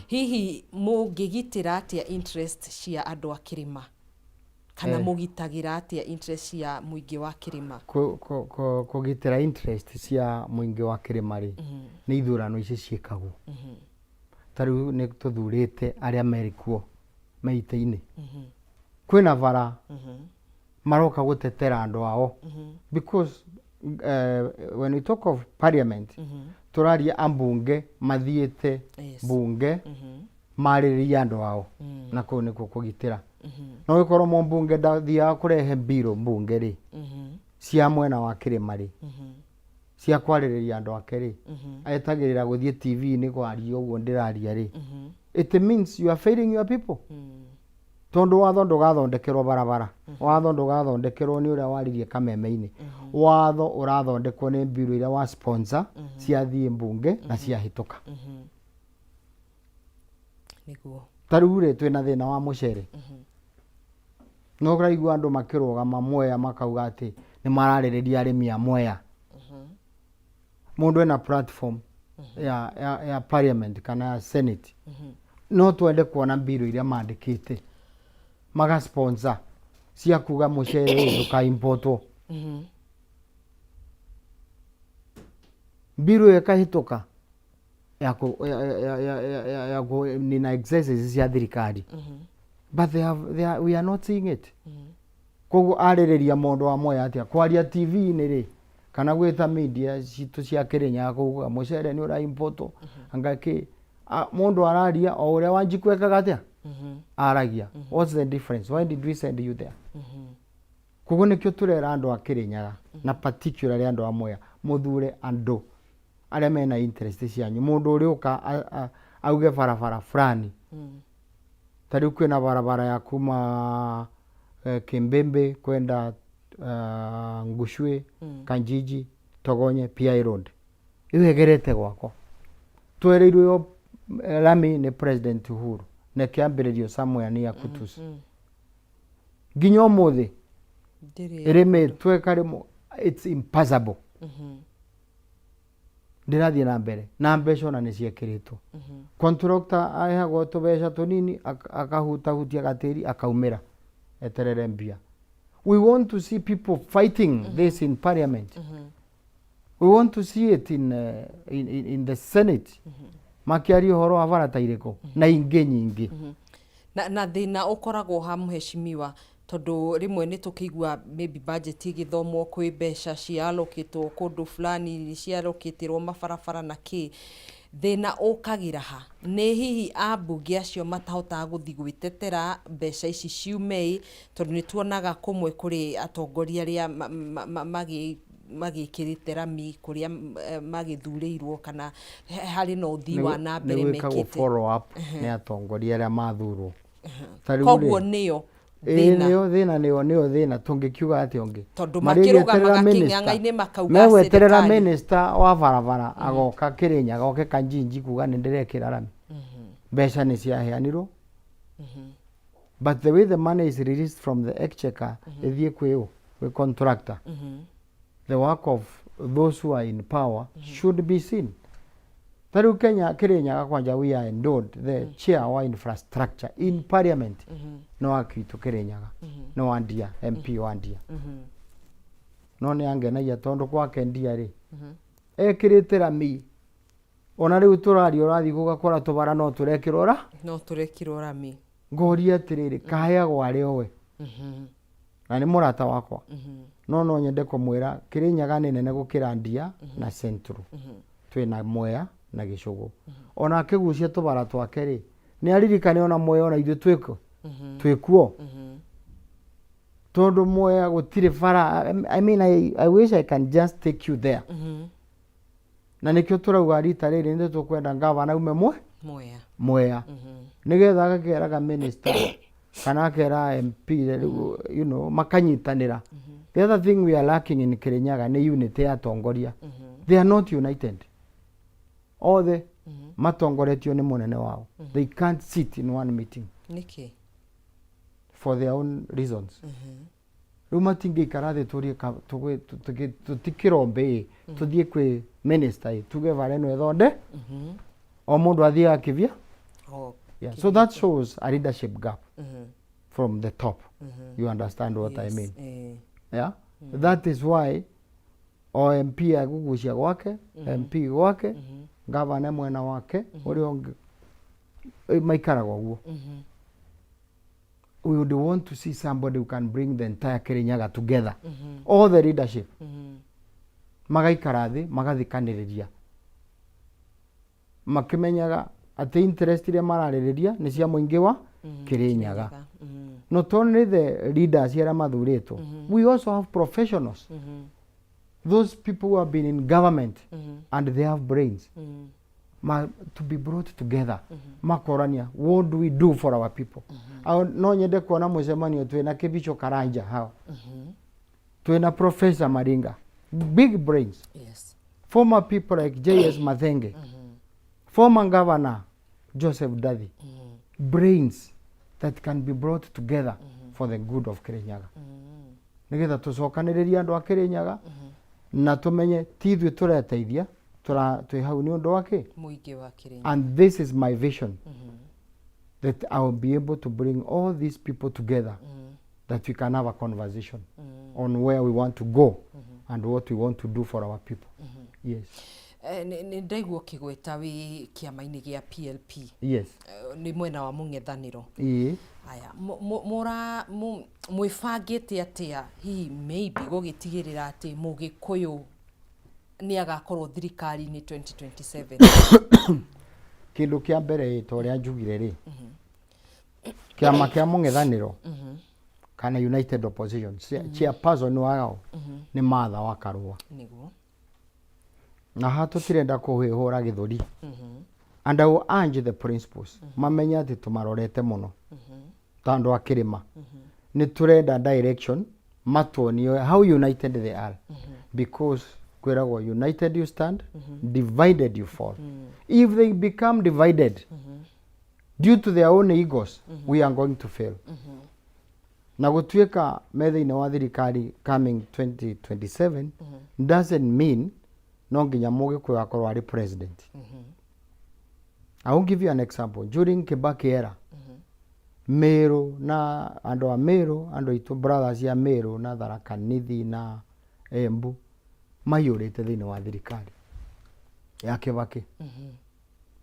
hihi mungigitira atia interest cia andu a Kirima kana mugitagira atia interest cia muingi wa Kirima kugitira interest cia muingi wa Kirima ri ni ithurano ici ciikagwo tariu ni tuthurite aria merikuo meite-ini kwina bara maroka gutetera andu ao because when we talk of parliament turaria ambunge mathiete bunge maririria andu ao na ko niko kugitira no gikoro mo bunge ndathia kurehe biro bunge ri cia mwena wa Kirima ri cia kwaririria andu ake ri ayetagirira guthie TV ni kwaria uguo ndiraria ri it means you are failing your people tondu watho ndugathondekerwo barabara watho ndugathondekerwo ni uria waririe kameme-ini watho urathondekwo ni biro iria wa sponsor cia thie bunge na cia hituka niguo tarure twina thina wa mucere no graigua andu makirugama Mwea makauga ati ni maraririria arimi a Mwea mundu ena platform ya parliament kana ya senate no twende kuona biro iria mandikite maga sponsor cia kuga mucere uka importwo biro yakahituka ya nina excesses cia thirikari but we are not seeing it koguo aririria mundu wa Mwea atia kwaria TV-ini ri kana gwita media citu cia Kirinyaga kuga mucere ni ura importwo angaki mundu araria o uria Wanjiku ekaga atia aragia what's the difference why did we send you there koguo nikio turera andu a Kirinyaga na particularly andu a Mwea muthure andu aria mena interest cianyu mundu uri uka auge barabara fulani tari kwina barabara ya kuma Kimbembe kwenda Ngushwe Kanjiji Togonye PI Road iwegerete gwako twereirwo Rami ni President Uhuru na kiambiririo somewhere near Kutus ginyo muthi irime twekarimo it's impossible ndirathie na mbere na mbeca ona ni ciekiritwo contractor ahagwo tubeca tunini akahuta hutia gatiri akaumira eterere mbia we want to see people fighting this in parliament we want to see it in the senate makiari horo avara taireko na inge nyingi na thina ukoragwo ha muheshimiwa tondu rimwe ni tukigwa maybe budget igithomwo kwi mbeca cialokitwo kundu fulani ni cialokitirwo mabarabara na ki thina ukagira ha ni hihi ambunge acio matahotaga guthi gwitetera mbeca ici ciumei tondu ni tuonaga kumwe kuri atongoria ria magikirite rami kuria magithurirwo kana hari no uthii wa na mbere mekite follow up ni atongoria ria mathurwo koguo niyo thina niyo thina tungikiuga ati ongi tondu makirugamaga king'ang'a-ini makauga meweterera minister wa barabara agoka Kirinyaga oke Kanjinji kuga ni ndirekira rami mbeca ni ciaheanirwo but the way the money is released from the exchequer ithie kwiyo we contractor the work of those who are in power should be seen. Tariu Kenya Kirinyaga kwanja we are endowed the chair wa infrastructure in parliament no akitu Kirinyaga no andia MP wa andia no ni angenagia tondu kwa kendia ri ekirite rami ona riu turari urathi gugakora tubara no turekirwo rami ngoria atiriri kahaya gwari owe na ni murata wakwa no nyende kumwira Kirinyaga ni nene gukira ndia na Central twina Mwea na Gicugu ona akigucia tubara twake ri ni aririkane ona Mwea ona ithu twikuo tondu Mwea gutire bara I mean I wish I can just take you there na nikio turauga rita riri ndi tukwenda ngavana ume Mwea nigetha agakeraga minister kana akera MP you know makanyitanira the other thing we are lacking in Kirinyaga ni unity ya tongoria they are not united all the matongoretio ni munene wao they can't sit in one meeting niki for their own reasons riu matingĩikara thĩ tũtikĩrombe tũthiĩ kwĩ minister tuge vare no ethonde o mũndũ athiĩ akĩvia. Yeah. So that shows a leadership gap from the top. You understand what I mean? Yeah. That is why OMP agugucia gwake, MP gwake, governor mwena wake, uri maikaraga guo. We would want to see somebody who can bring the entire Kirinyaga together. All the leadership. Magaikara thi, magathikaniriria. Makimenyaga ati interest iria maraririria ni cia muingi wa Kirinyaga. Not only the leaders here mathurito, we also have professionals. Those people who have been in government and they have brains. To be brought together. Makorania, what do we do for our people? No nyende kuona mucemanio twina Kibicho Karanja hao. Twina Professor Maringa. Big brains. Yes. Former people like J.S. Mathenge. Former Governor Joseph Dadi. Brains that can be brought together for the good of Kirinyaga. Nigetha tucokaniriria andu a Kirinyaga na tumenye tithwe tureteithia twi hau ni undu wake muingi wa Kirinyaga. And this is my vision. That I will be able to bring all these people together that we can have a conversation on where we want to go and what we want to do for our people. Yes. Ni ndaigua kigweta wi kiama-ini gia PLP. Yes. Ni mwena wa mung'ethaniro. Aya mwifangite atia hihi maybe gugitigirira ati Mugikuyu ni agakorwo thirikari-ini 2027. Kindu kia mbere toria njugire ri kiama kia mung'ethaniro kana United Opposition chairperson wao ni Martha wa Karua. Niguo. Na hatu tirenda kuhihura githuri. And I will urge the principles. Mamenya ati tumarorete muno. Tando akirima. Ni turenda direction matuonio how united they are. Because kwiragwo united you stand, divided you fall. If they become divided due to their own egos, we are going to fail. Na gutuika metha-ini wa thirikari coming 2027 doesn't mean no nginya Mugikuyu akorwo ari president. I will give you an example. During Kibaki era, Meru na andu a Meru, andu itu brothers ya Meru na Tharaka Nithi na Embu mayurite thiini wa thirikari ya Kibaki.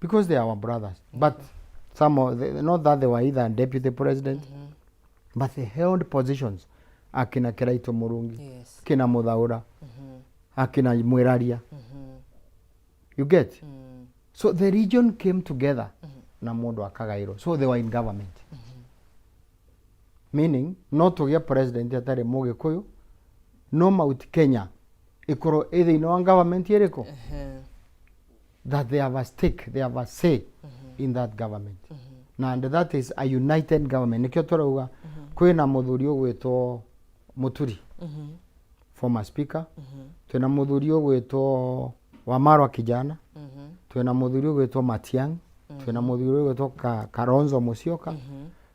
Because they are our brothers. But some of not that they were either deputy president, but they held positions. Akina Kiraito Murungi, kina Muthaura, akina Mwiraria. You get? So the region came together na mundu akagairo. So they were in government. Meaning, not to get president atari Mugikuyu, no Mount Kenya, ikoro either in one government yereko. That they have a stake, they have a say in that government. Now, and that is a united government. Nikio turauga kwina muthuri ugwitwo Muturi, former speaker. Twina muthuri ugwitwo Wamarwa Kijana. Twina muthuri ugwitwo Matiang'i. Twina muthuri ugwitwo Kalonzo Musyoka.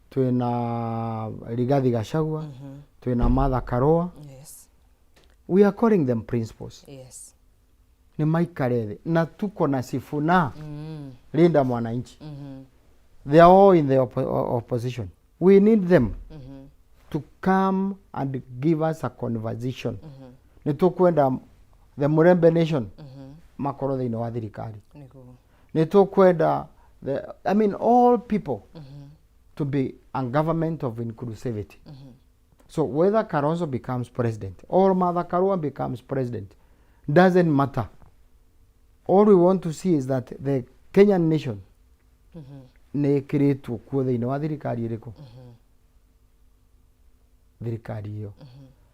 Twina Rigathi Gachagua. Twina Martha Karua. Yes. We are calling them principles. Yes. Ni maikare thi na tuko na Sifuna Linda Mwananchi. They are all in the opposition. We need them to come and give us a conversation. Ni tukwenda the Murembe Nation makoro thiini wa thirikari. Ni tukwenda all people to be a government of inclusivity. So whether Kalonzo becomes president or Martha Karua becomes president doesn't matter. All we want to see is that the Kenyan nation ne kiritwo kuo thiini wa thirikari iriko. Thirikari hiyo.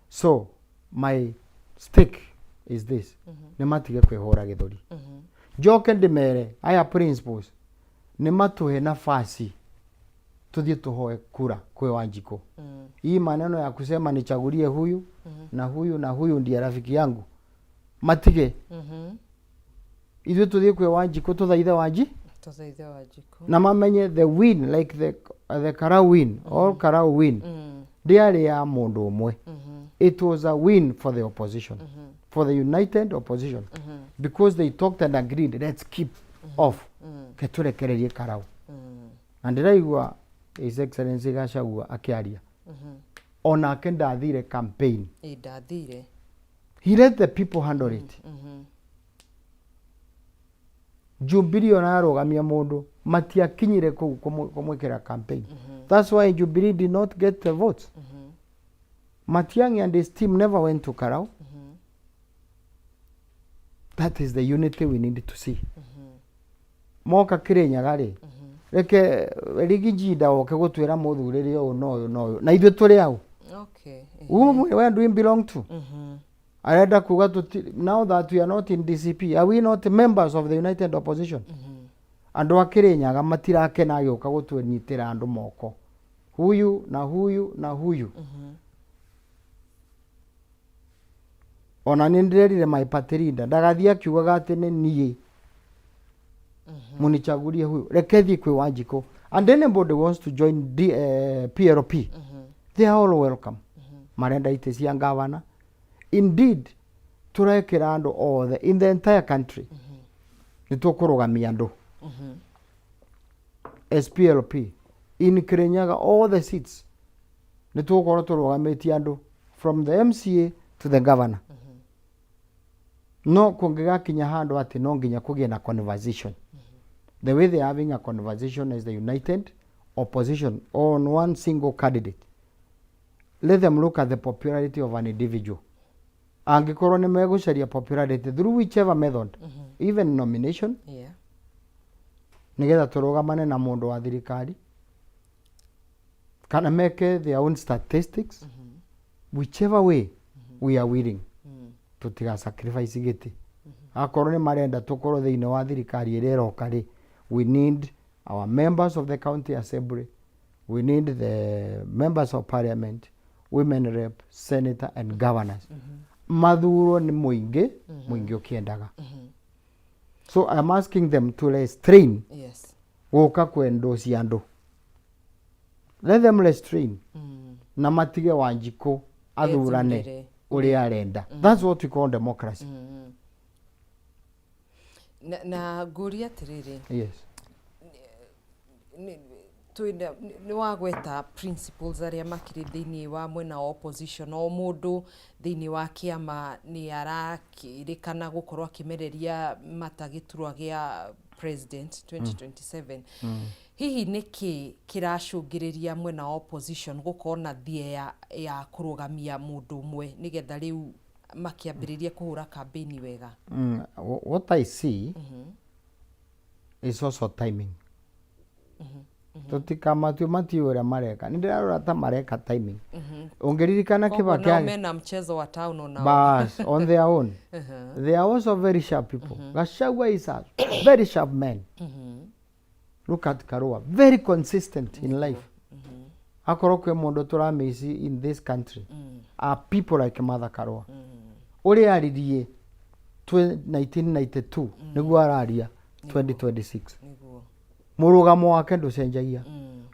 So my stake is this. Ni matige kwihura githuri. Joke ndimere aya principles ni matuhe nafasi tuthie tuhoe kura kwe Wanjiku. Hii maneno ya kusema nichagulie huyu na huyu na huyu ndiye rafiki yangu matige. Ithuĩ tuthie kwe Wanjiku tuthaithe Wanjiku. Na mamenye the win like the Karau win, all Karau win. Ndiari ya mundu umwe. it was a win for the opposition, for the united opposition, because they talked and agreed, let's keep off keturekererie karau. And ndiraigua His Excellency Gachagua akiaria ona akenda athire campaign ndathire, he let the people handle it. Jubilee onarogamia mundu matiakinyire kumwikira campaign. That's why Jubilee did not get the votes. Matiang'i and his team never went to Karau. That is the unity we need to see. Moka Kirinyaga ri reke rigijida oke gutwira muthuriri uyu no uyu na ithu turi au. Okay. Where do we belong to? Arenda kuga now that we are not in DCP, are we not members of the united opposition? Andu a Kirinyaga matirakena agioka gutwenyitira andu moko, huyu na huyu na huyu. Ona nindirerire my patrida ndagathia kiugaga ati ni nie munichagurie huyu rekethi kwi Wanjiko, and anybody wants to join PLP, they are all welcome. Marenda ite cia ngavana. Indeed, turekera andu all in the entire country. Nitukurugamia andu SPLP in Kirinyaga, all the seats nitukorwo turugamitie andu from the MCA to the governor. No kungigakinya handu ati no nginya kugie na conversation. The way they are having a conversation as the united opposition on one single candidate, let them look at the popularity of an individual. Angikorwo ni megucaria popularity through whichever method, even nomination, nigetha turugamane na mundu wa thirikari, kana meke their own statistics, whichever way we are willing tutiga sacrifice giti. Akorwo ni marenda tukorwo thiine wa thirikari ireroka ri, we need our members of the county assembly, we need the members of parliament, women rep, senator and governors. Mathuro ni muingi ukiendaga. So I'm asking them to restrain guka kwendosia andu. Let them restrain na matige Wanjiko athurane uri arenda. That's what we call democracy. Na nguria atiriri, yes, ni wagweta principles aria makiri thiini wa mwena wa opposition, o mundu thiini wa kiama ni arakirikana gukorwo akimereria matagiturwa gia president 2027. Hihi niki kiracungiriria mwena wa opposition gukorwo na thia ya kurugamia mundu umwe nigetha riu makiambiriria kuhura campaign wega? What I see is also timing. Tutikamatua matiura mareka, nindirarora ta mareka timing. Ungeririkana Kibaki na mena mchezo wa town na bas on their own. They are also very sharp people. Gachagua is a very sharp man. Look at Karua, very consistent in life. Akorwo kwe mundu turamisi in this country are people like Mother Karua. Uri aririe 1992 niguo araria 2026. Murugamo wake nducenjagia.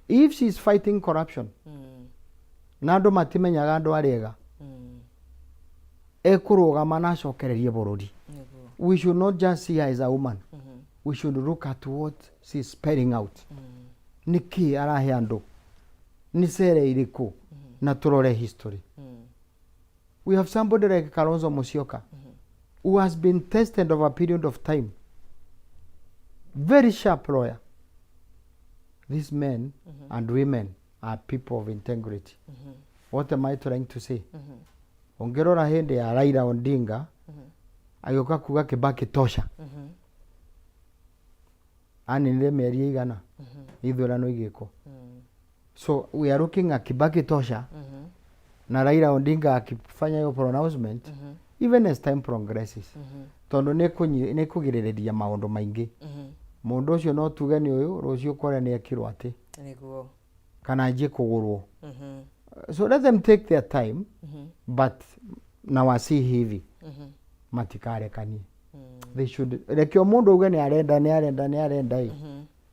If she is fighting corruption, na andu matimenyaga andu arega, ekurugama na acokererie bururi. We should not just see her as a woman. We should look at what she is spelling out. Niki arahe andu, ni sere iriku, na turore history. We have somebody like Kalonzo Musyoka, who has been tested over a period of time. Very sharp lawyer. These men and women are people of integrity. What am I trying to say? Ongerora hende ya Raila Odinga, ayoka kuga Kibaki tosha. Ani nile meri igana. Ithurano igiko. So we are looking at Kibaki tosha. Na Raila Odinga akifanya hiyo pronouncement, even as time progresses. Tondu nekugirireria maundu maingi. Mundu ucio no tuge ni uyu rucio kore ni ekirwo ati niguo kana nje kugurwo. So let them take their time, but na wasi hivi matikarekanie. They should rekio mundu uge ni arenda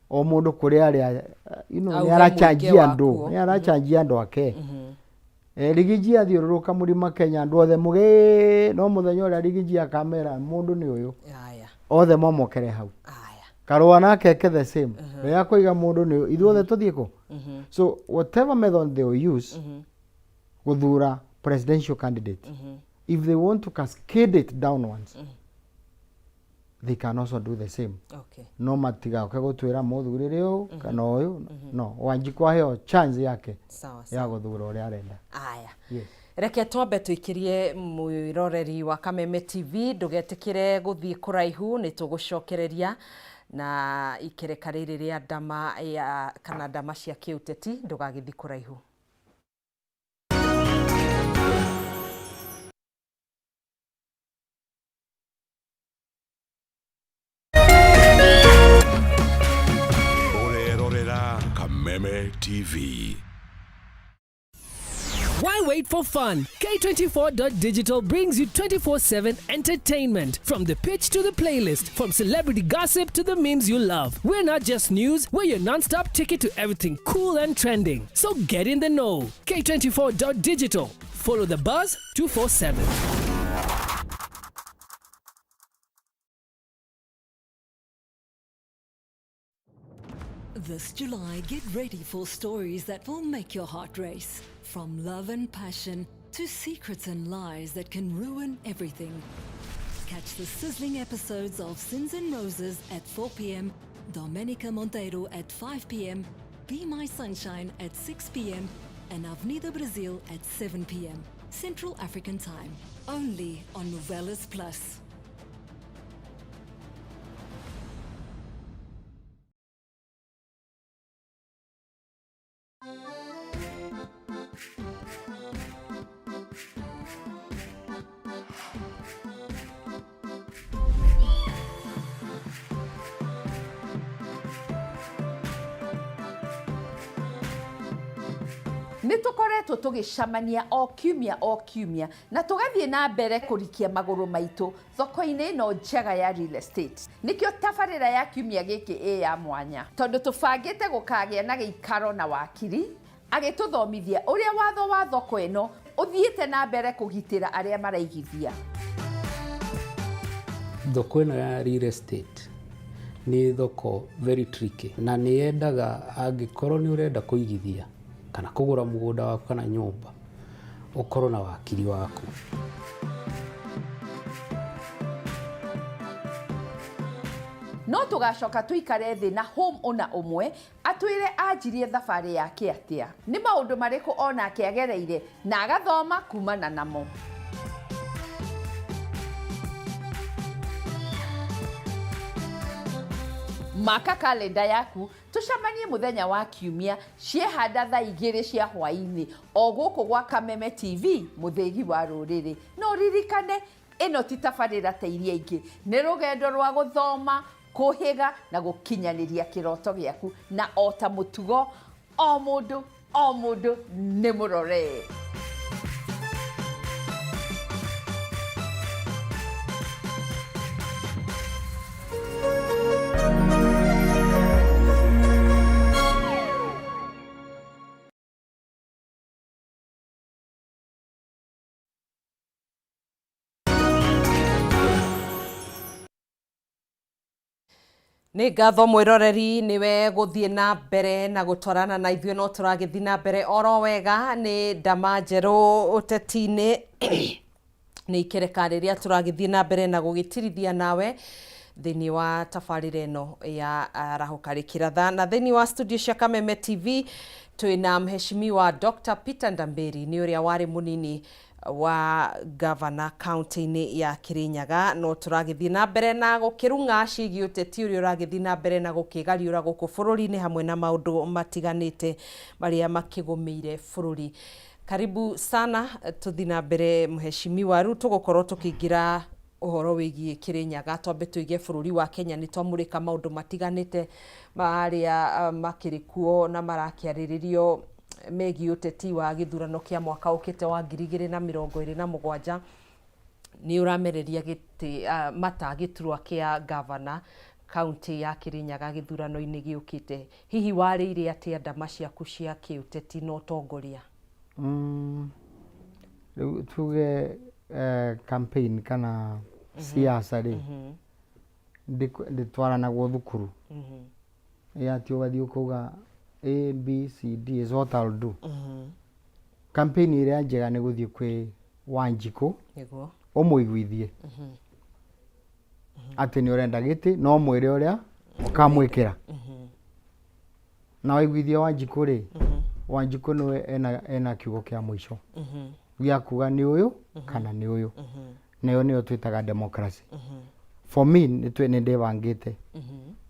o mundu kuri ari ni arachangia andu ake Rigiji athiururuka murima Kenya andu othe muge no muthenya uria Rigiji akamera mundu ni uyu othe momokere hau Karua nake ke the same ya kuiga mundu ni ithu othe tuthie ku so whatever method they will use guthura presidential candidate if they want to cascade it downwards they can also do the same no matiga gutwira muthurire uyu kana uyu no Wanjiku aheo chance yake ya guthura uria arenda Reke twambe twikirie mwiroreri wa Kameme TV ndugetikire guthie kuraihu ni tugucokereria na ikereka riri ria ndama ya kana ndama cia kiuteti ndugagithi kuraihu. Orerorera Kameme TV. Why wait for fun? K24.digital brings you 24/7 entertainment. From the pitch to the playlist, from celebrity gossip to the memes you love. We're not just news, we're your non-stop ticket to everything cool and trending. So get in the know. K24.digital. Follow the buzz 247. This July, get ready for stories that will make your heart race. From love and passion to secrets and lies that can ruin everything. Catch the sizzling episodes of Sins and Roses at 4 p.m, Domenica Monteiro at 5 p.m, Be My Sunshine at 6 p.m, and Avenida Brazil at 7 p.m, Central African Time. Only on Novelas Plus. Nitukoretwo tugicamania o kiumia na tugathie na mbere kurikia maguru maitu thoko-ini no njega ya real estate. Nikio tabarira ya kiumia giki ya mwanya tondu tubangite gukagia na giikaro na wakiri agituthomithia uria watho wa thoko ino uthiite na mbere kugitira aria maraigithia. Thoko ino ya real estate ni thoko very tricky na ni yendaga angikorwo ni urenda kuigithia kana kugura mugunda waku kana nyumba ukorwo na wakiri waku. No tugacoka tuikare thi na home ona umwe atwire anjirie thabari yake atia, ni maundu mariku ona akiagereire na agathoma kumana namo. Maka kalenda yaku tucamanie muthenya wa kiumia ciehanda thaa 2 cia hwaini o guku gwa Kameme TV muthegi wa ruriri. No ririkane ino ti tabarira ta iria ingi, ni rugendo rwa guthoma, kuhiga na gukinyaniria kiroto giaku na ota mutugo o mundu ni murore. Ni ngatho mwiroreri niwe guthie na mbere na gutwarana na ithuĩ no turagithi na mbere oro wega ni ndama njeru uteti-ini ni ikereka riria turagithi na mbere na gugitirithia nawe thini wa tabarira ino ya rahuka rikiratha na thini wa studio cia Kameme TV twina mheshimiwa Dr. Peter Ndambiri ni uria wari munini wa governor county-ini ya Kirinyaga. No turagithi na mbere na gukirunga cigi uteti uria uragithi na mbere na gukigariura guku bururi-ini hamwe na maundu matiganite maria makigumiire bururi. Karibu sana, tuthi na mbere mheshimiwa. Riu tugukorwo tukiingira uhoro wigie Kirinyaga, twambe tuige bururi wa Kenya ni twamurika maundu matiganite maria makirikuo na marakiariririo megi uteti wa githurano kia mwaka ukite wa 2027 ni uramereria giti mata giturwa kia governor county ya Kirinyaga githurano-ini giukite. Hihi warire atia ndama ciaku cia kiuteti no tongoria? Rĩu tuge campaign kana siasa rĩ nditwaranagwo thukuru ati ugathii ukauga A B C D is what I'll do. Campaign iria njega nĩ gũthiĩ kwĩ Wanjiku niguo ũmũiguithie atĩ nĩ ũrenda gĩtĩ no mwĩre ũrĩa ũkamwĩkĩra na waiguithia Wanjiku rĩ Wanjiku nĩwe ena kiugo kĩa mũico gĩa kuga nĩ ũyũ kana nĩ ũyũ nayo nĩyo twĩtaga democracy. For me nĩ ndĩbangĩte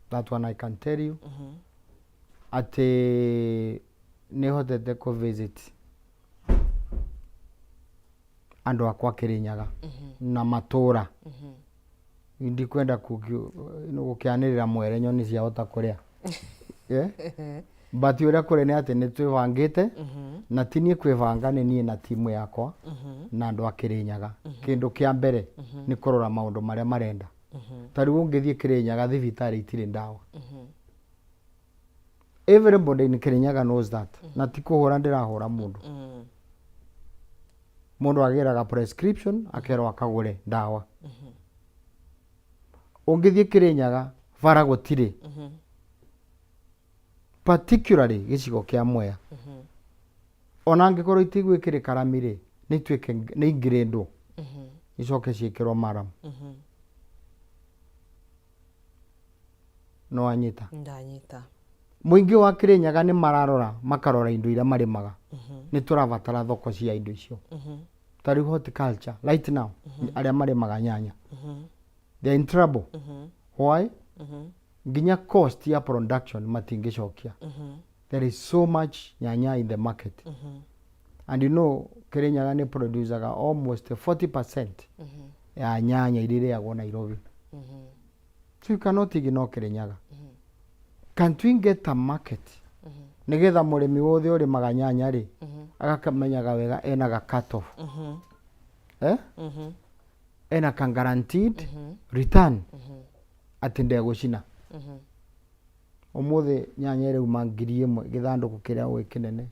that one I can tell you atĩ nĩ hotete kũ visit andũ akwa Kirinyaga na matũra ndikwenda gũkĩanĩrĩra mwere nyoni ciahota kũrĩa but ũrĩa kũrĩ nĩ atĩ nĩ twĩbangĩte na ti niĩ kwĩbanga nĩ niĩ na timu yakwa na andũ a Kirinyaga. Kĩndũ kĩa mbere nĩ kũrora maũndũ marĩa marenda ta rĩu ũngĩthiĩ Kirinyaga thibitarĩ itirĩ ndawa. Everybody in Kirinyaga knows that na ti kũhũra ndĩrahũra mũndũ mũndũ agĩraga prescription akerwo akagũre ndawa. Ũngĩthiĩ Kirinyaga bara gũtirĩ particularly gĩcigo kĩa Mwea ona angĩkorwo itigwĩkĩrĩka rami rĩ nĩ ingĩrĩndwo icoke ciĩkĩrwo maram. No anyita ndanyita mũingĩ wa Kirinyaga nĩ mararora makarora indo iria marĩmaga nĩ tũrabatara thoko cia indo icio. Ta rĩu horticulture right now arĩa marĩmaga nyanya they are in trouble. Why? Nginya cost ya production matingĩcokia. There is so much nyanya in the market and you know Kirinyaga nĩ producaga almost 40% ya nyanya iria irĩagwo Nairobi. So you cannot ignore Kirinyaga. Can't we get a market nigetha mũrĩmi wothe ũrĩmaga nyanya rĩ agakamenyaga wega ena ga cut off ena kan guaranteed return atĩ ndegũcina. Ũmũthĩ nyanya ĩrĩ uma 1,000 gĩthandũkũ kĩrĩa gwĩ kĩnene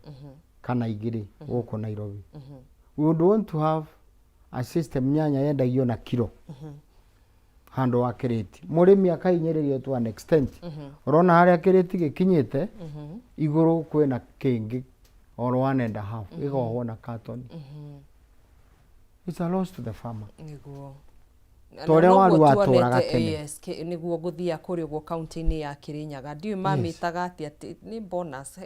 kana igĩrĩ gũkũ Nairobi. We would want to have a system nyanya yendagio na kilo handũ wa kireti mũrĩmi akahinyĩrĩrio to an extent urona harĩa kireti gĩkinyĩte igũrũ kwĩna kĩngĩ or 1.5 ĩgohwo na carton. It's a loss to the farmer. niguo Torĩa waru watũraga tene. Yes niguo gũthia kũrĩ ũguo county-inĩ ya Kirinyaga ndiũ mamĩtaga atĩ nĩ bonus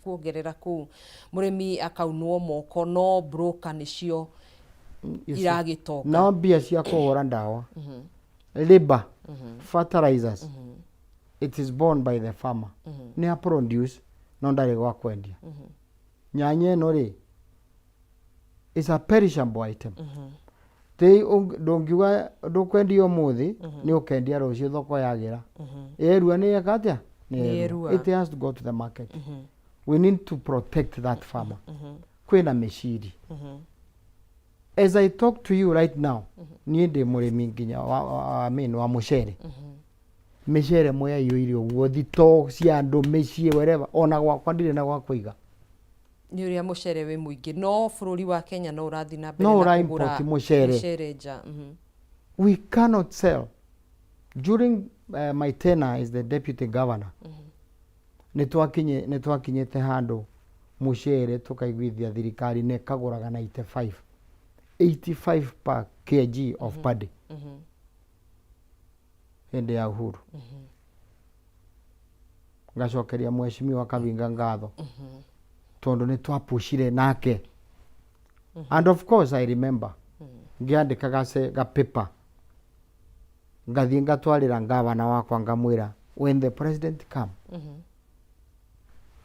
kuongerera kũu mũrĩmi akaunwo moko no broker nĩcio iragĩtoka no mbia cia kũhũra ndawa labor fertilizers it is borne by the farmer nĩ a produce no ndarĩ gwa kwendia. Nyanya ĩno rĩ is a perishable item. Ndũngiuga ndũkwendia ũmũthĩ nĩ ũkendia rũciũ thoko yagĩra yerua nĩ eka atĩa nĩ it has to go to the market. We need to protect that farmer. Kwĩna mĩciri as I talk to you right now niĩ ndĩ mũrĩmi nginya wa mũcere mĩcere Mwea iyũire ũguo thito cia andũ mĩciĩ wherever ona gwakwa ndirĩ na gwa kũiga. Nĩ ũrĩa mũcere wĩ mũingĩ no bũrũri wa Kenya no ũrathiĩ na mbere No na import mũcere nja. We cannot sell. During my tenure as the deputy governor nĩ twakinyĩte handũ mũcere tukaiguithia thirikari nĩ kagũraga 85 per kg of paddy hĩndĩ ya Uhuru. Ngacokeria mheshimiwa Kavinga ngatho tondũ nĩ twapushire nake. And of course I remember ngiandĩkaga ga paper ngathiĩ ngatwarĩra ngavana wakwa ngamwĩra when the president come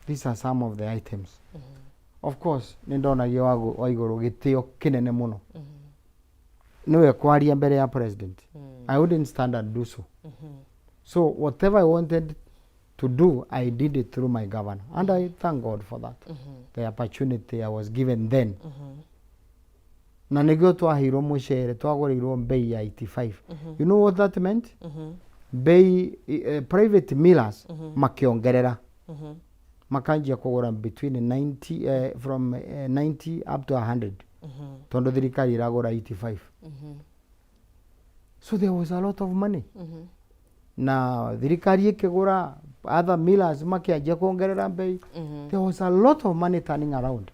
these are some of the items. Of course nĩ ndonagia wa igũrũ gĩtĩo kĩnene mũno nĩwe kwaria mbere ya president. I wouldn't stand and do so. So whatever I wanted to do I did it through my governor and I thank God for that. The opportunity I was given then. Na nĩguo twahirwo mũcere twagũrĩirwo bei ya 85. You know what that meant? Bei private millers makiongerera makanjia kũgũra between 90 from 90 up to 100 tondu thirikari iragura 85. So there was a lot of money. Na thirikari ikigura, other millers makianjia kuongerera bei. There was a lot of money turning around.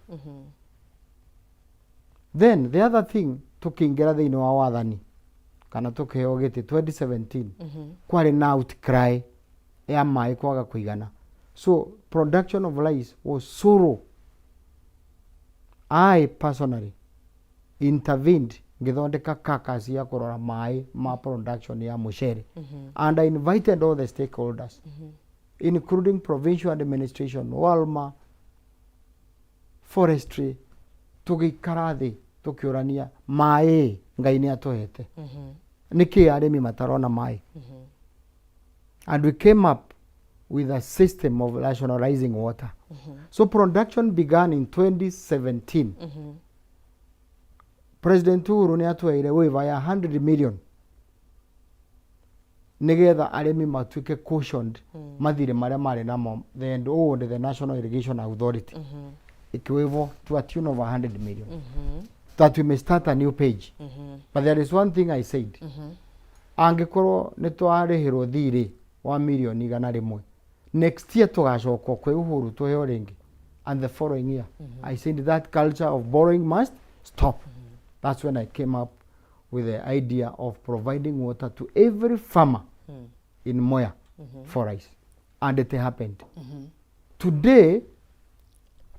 Then the other thing, tukiingira thiini wa wathani kana tukiheo giti 2017 kwari na outcry ya mai kwaga kuigana. So production of rice was so low. I personally intervened ngithondeka caucus ya kurora mai ma production ya mucere, and I invited all the stakeholders including provincial administration, Walma, forestry, tugikara thi tukiurania mai ngai ni atuhete niki arimi matarona mai, and we came up with a system of rationalizing water. So production began in 2017. President Uhuru ni atueire waiver ya 100 million nigetha arimi matuike cautioned mathire maria mari namo the National Irrigation Authority ikiwevo to a tune of 100 million that we may start a new page. But there is one thing I said, angikorwo ni twarihirwo thiri wa million igana rimwe, next year tugacokwo kwi Uhuru tuheo ringi, and the following year I said that culture of borrowing must stop. That's when I came up with the idea of providing water to every farmer in Moya for rice, and it happened. Today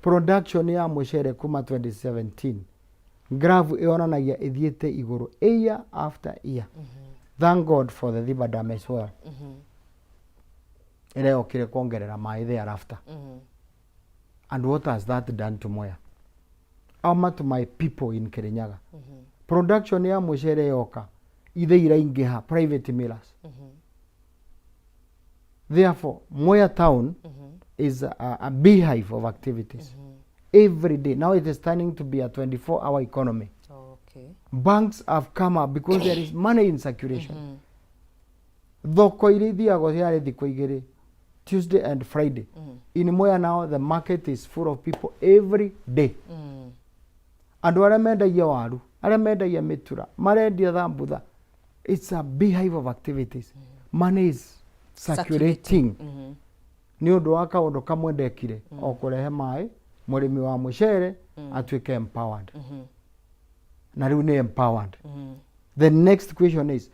production ya mucere kuma 2017 graph ionanagia ithiete iguru year after year. Thank God for the river dam as well. Ireokire kuongerera mai thereafter. And what has that done to Moya? Ama to my people in Kirinyaga. Production ya mucere yoka ithe iraingiha private millers. Therefore Moya town is a beehive of activities every day. Now it is turning to be a 24-hour economy. Banks have come up because there is money in circulation. Thoko irithiagwo ciarĩ thikũ igĩrĩ, Tuesday and Friday. In Moya now the market is full of people every day. Andu arĩa mendagia waru, arĩa mendagia mĩtura, marendia thambutha. It's a beehive of activities. Money is circulating. Ni ũndũ wa kaũndũ kamwe ndekire o kũrehe maĩ, mũrĩmi wa mũcere atuĩke empowered. Na rĩu nĩ empowered. The next question is,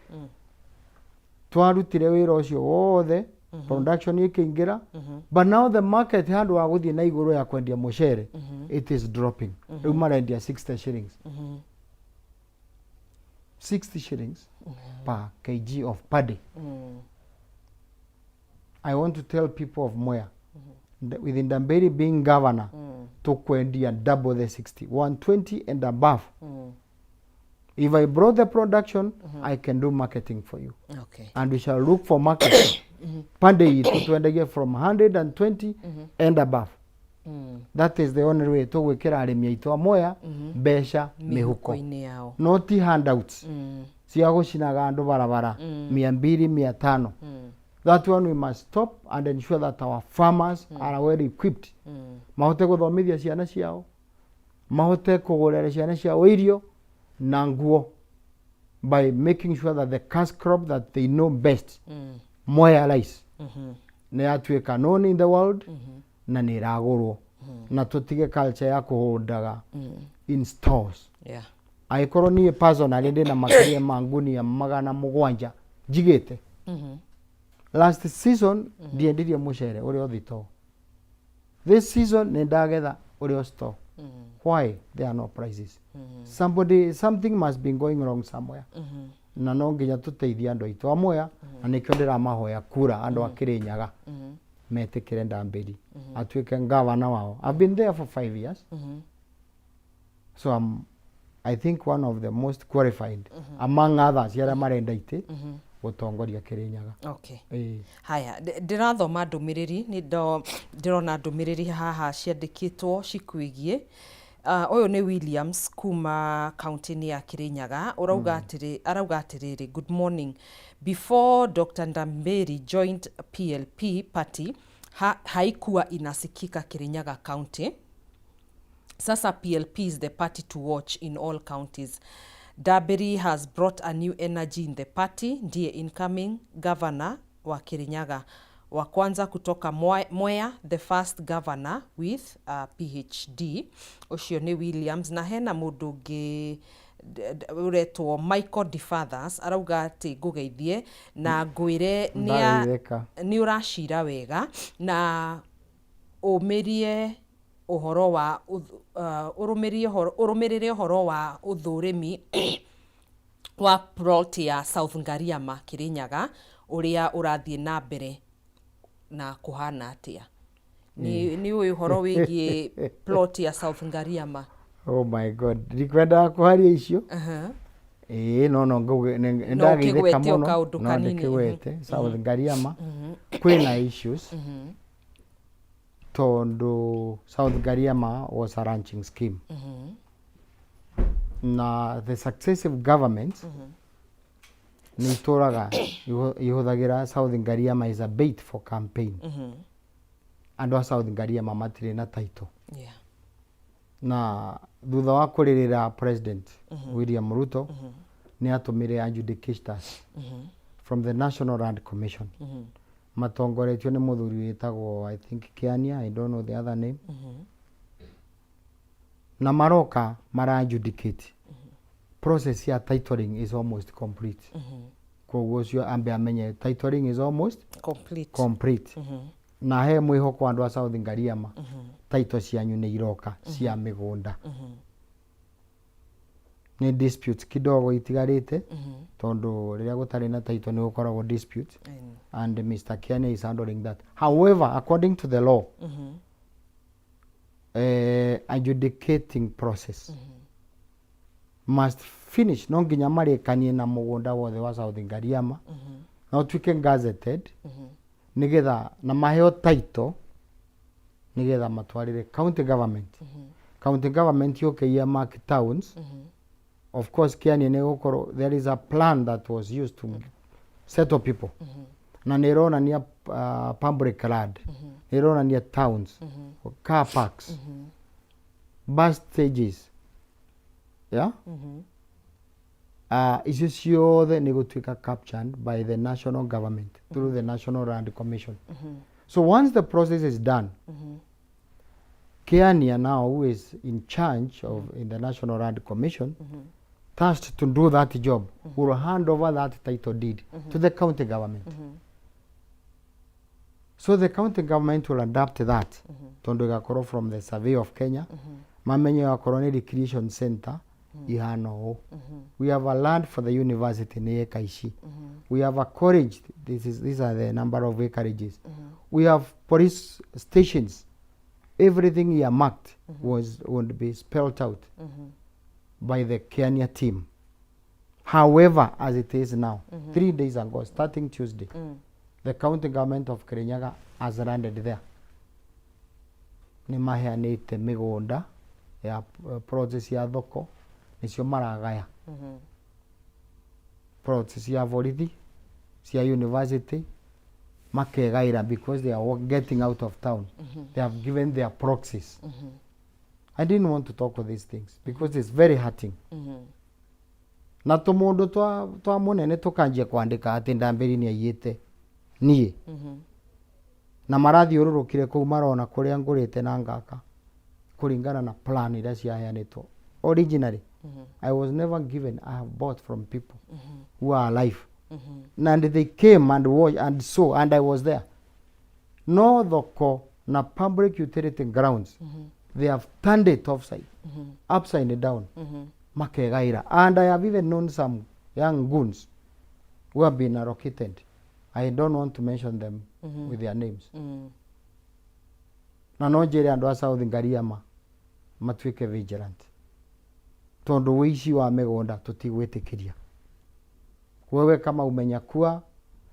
twarutire wĩra ũcio wothe, production ĩkĩingĩra, but now the market handũ wa gũthiĩ na igũrũ ya kwendia mũcere, it is dropping. Rĩu marendia 60 shillings. 60 shillings per kg of paddy. I want to tell people of Moya, with Ndamberi being governor, to kwendia double the 60, 120 and above. If I brought the production, I can do marketing for you. Okay. And we shall look for marketing. Paddy tuendege from 120 and above. That is the only way to gwikira arimi aitu a Moya mbeca mihuko. Not handouts. Cia gucinaga andu barabara 200 500. That one we must stop and ensure that our farmers are well equipped. Mahote guthomithia ciana ciao, mahote kugurira ciana ciao irio na nguo, by making sure that the cash crop that they know best, Moya rice, nĩ yatuĩka known in the world, na nĩ ĩragũrwo, na tũtige culture ya kũhũndaga in stores. Angĩkorwo niĩ personally ndĩ na makĩria ma ngunia 700 njigĩte. Last season ndiendirie mucere uri othito. This season nĩ ndagetha uri o store. Why there are no prices? Something must be going wrong somewhere. Na no nginya tuteithia andu aitu a Moya, na nikio ndiramahoya kura andu a Kirinyaga metikire Ndamberi atuike governor wao. I've been there for 5 years. So I think one of the most qualified among others yara marenda ite gutongoria Kirinyaga. Okay. Haya, ndirathoma ndumiriri ndirona ndumiriri haha ciandikitwo cikwigie. Uyu ni Williams kuma county ya Kirinyaga. Arauga atiriri, good morning. Before Dr. Ndamberi joined PLP party, haikuwa inasikika Kirinyaga county. Sasa PLP is the party to watch in all counties. Dabiri has brought a new energy in the party. Ndiye incoming governor wa Kirinyaga wa kwanza kutoka Mwea, the first governor with PhD. Ucio ni Williams, na hena mundu ungi uretwo Michael DeFathers arauga ati ngugeithie na ngwire ni uracira wega na umirie uhoro wa urumirire uhoro wa uthurimi wa plot ya South Ngariama Kirinyaga uria urathie na mbere na kuhana atia. Ni uyu uhoro wigie plot ya South Ngariama. Oh my God, ndikwenda kuharia icio. No ndageithika muno no ndikiwete South Ngariama kwina issues. Tondu South Ngariama was a ranching scheme. Na the successive governments ni turaga ihuthagira South Ngariama is a bait for campaign. Andu a South Ngariama matire na title. Yeah. Na thutha wa kuririra President William Ruto ni atumire adjudicators from the National Land Commission. Matongoretio ni muthuri witagwo I think Kiania, I don't know the other name. Na maroka mara adjudicate. Process ya titling is almost complete. Koguo cio ambe amenye titling is almost complete. Na he mwihoko andu a South Ngariama title cianyu ni iroka cia migunda. Ni disputes kidogo itigarite tondu riria gutari na title ni gukoragwo dispute and Mr. Kiania is handling that. However, according to the law, adjudicating process must finish no nginya marikanie na mugunda wothe wa South Ngariama no tuike gazetted nigetha na maheo title nigetha matwarire county government. County government yoke mark towns. Of course Kiania ni gukoro there is a plan that was used to settle people. Na nirona ni public land. Nirona ni towns, car parks, bus stages. Yeah? Icio ciothe ni gutuika captured by the national government through the National Land Commission. So once the process is done, Kiania now, who is in charge of in the National Land Commission, tasked to do that job, will hand over that title deed to the county government. So the county government will adapt that. Tondu igakorwo from the Survey of Kenya, mamenye gakorwo ni recreation center ihana o. We have a land for the university ni eka ici. We have a college, these are the number of acreages. We have police stations. Everything here marked would be spelled out by the Kiania team. However, as it is now, 3 days ago, starting Tuesday, the county government of Kirinyaga has landed there. Ni maheanite migunda ya process ya thoko nicio maragaya. Process ya borithi cia university makegaira because they are getting out of town. They have given their proxies. I didn't want to talk of these things because it's very hurting. Na tumundu twa munene tukanjia kwandika ati Ndambiri ni ayite nie. Na marathi ururukire kuu marona kuria ngurite na ngaka kuringana na plan ira ciaheanitwo. Originally, I was never given. I have bought from people who are alive. And they came and watched and saw, and I was there. No thoko na public utility grounds. They have turned it upside down. Makegaira. And I have even known some young goons who have been allocated. I don't want to mention them with their names. Na no njere andu a South Ngariama matuike vigilant. Tondu wici wa migunda tutigwitikiria. Wewe kama umenyakua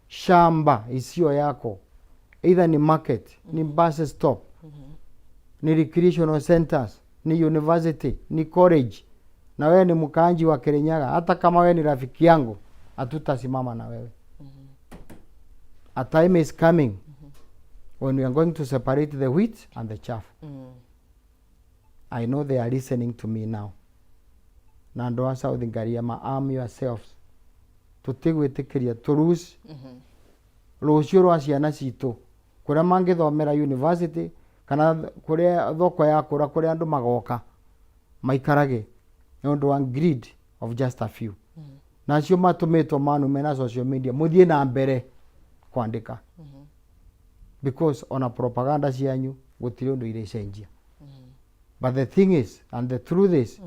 shamba isio yako, either ni market, ni bus stop, ni recreational centers, ni university, ni college, na wewe ni mkaanji wa Kirinyaga, hata kama wewe ni rafiki yangu, hatutasimama na wewe. A time is coming when we are going to separate the wheat and the chaff. I know they are listening to me now. Na andå a South Ngariama, arm yourselves. Tutigwitikiria turuci rucio rwa ciana citå kuria mangithomera university kana kuria thoko ya kura kuria andu magoka maikarage ni undu wa greed of just a few. Nacio matumitwo manume na social media muthie na mbere kwandika because ona propaganda cianyu gutiri undu irecenjia. But the thing is, and the truth is,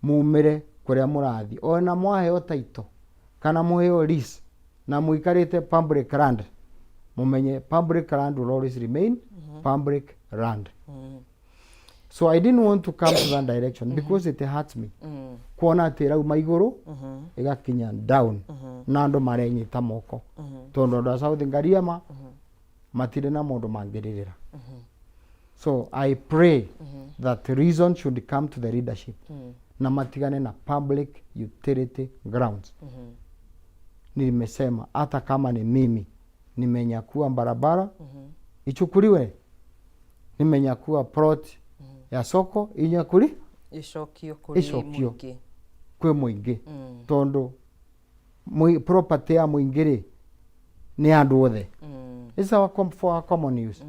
mumire kuria murathi ona mwaheo taito kana muheo lease na muikarite public land, mumenye public land will always remain public land. So I didn't want to come to that direction because it hurts me. Kuona ati rauma iguru igakinya down na andu marenyita moko tondu andu a South Ngariama matire na mundu mangirira. So I pray that reason should come to the leadership na matigane na public utility grounds. Nimesema hata kama ni mimi nimenyakua barabara ichukuliwe, nimenyakua plot ya soko inyakuri icokio kuri muingi kwe muingi tondu property ya muingiri ni andu othe. It's our for common use.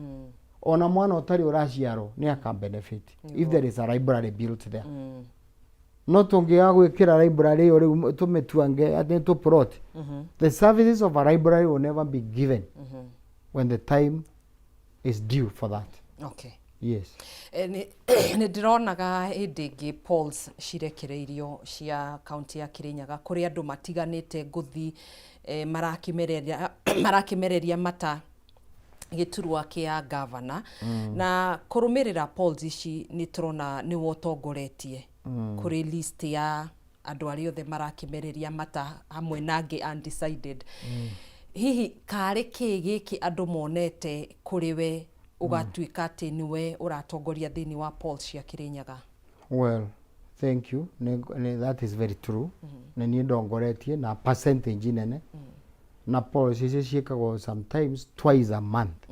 Ona mwana utari uraciaro ni aka benefit if there is a library built there. No tungia gwikira library ori tumetuange ati to plot. The services of a library will never be given when the time is due for that. Okay. Yes. Nä ndä ronaga hä ndä ngä polls cirekereirio cia kaunti ya Kirinyaga kå rä andå matiganä te ngå thi marakä mereria mata gä turwa kä ya gavana na kå rå mä rä ra polls ici nä tå rona nä wo tongoretie kå rä list ya andå arä othe marakä mereria mata hamwe na angä undecided. Hihi karä kä gä kä andå monete kå rä we ugatuika ati niwe uratongoria thini wa polls cia Kirinyaga? Well, thank you. That is very true. Na ni ndongoretie na percentage nene. Na polls ici ciikagwo sometimes twice a month.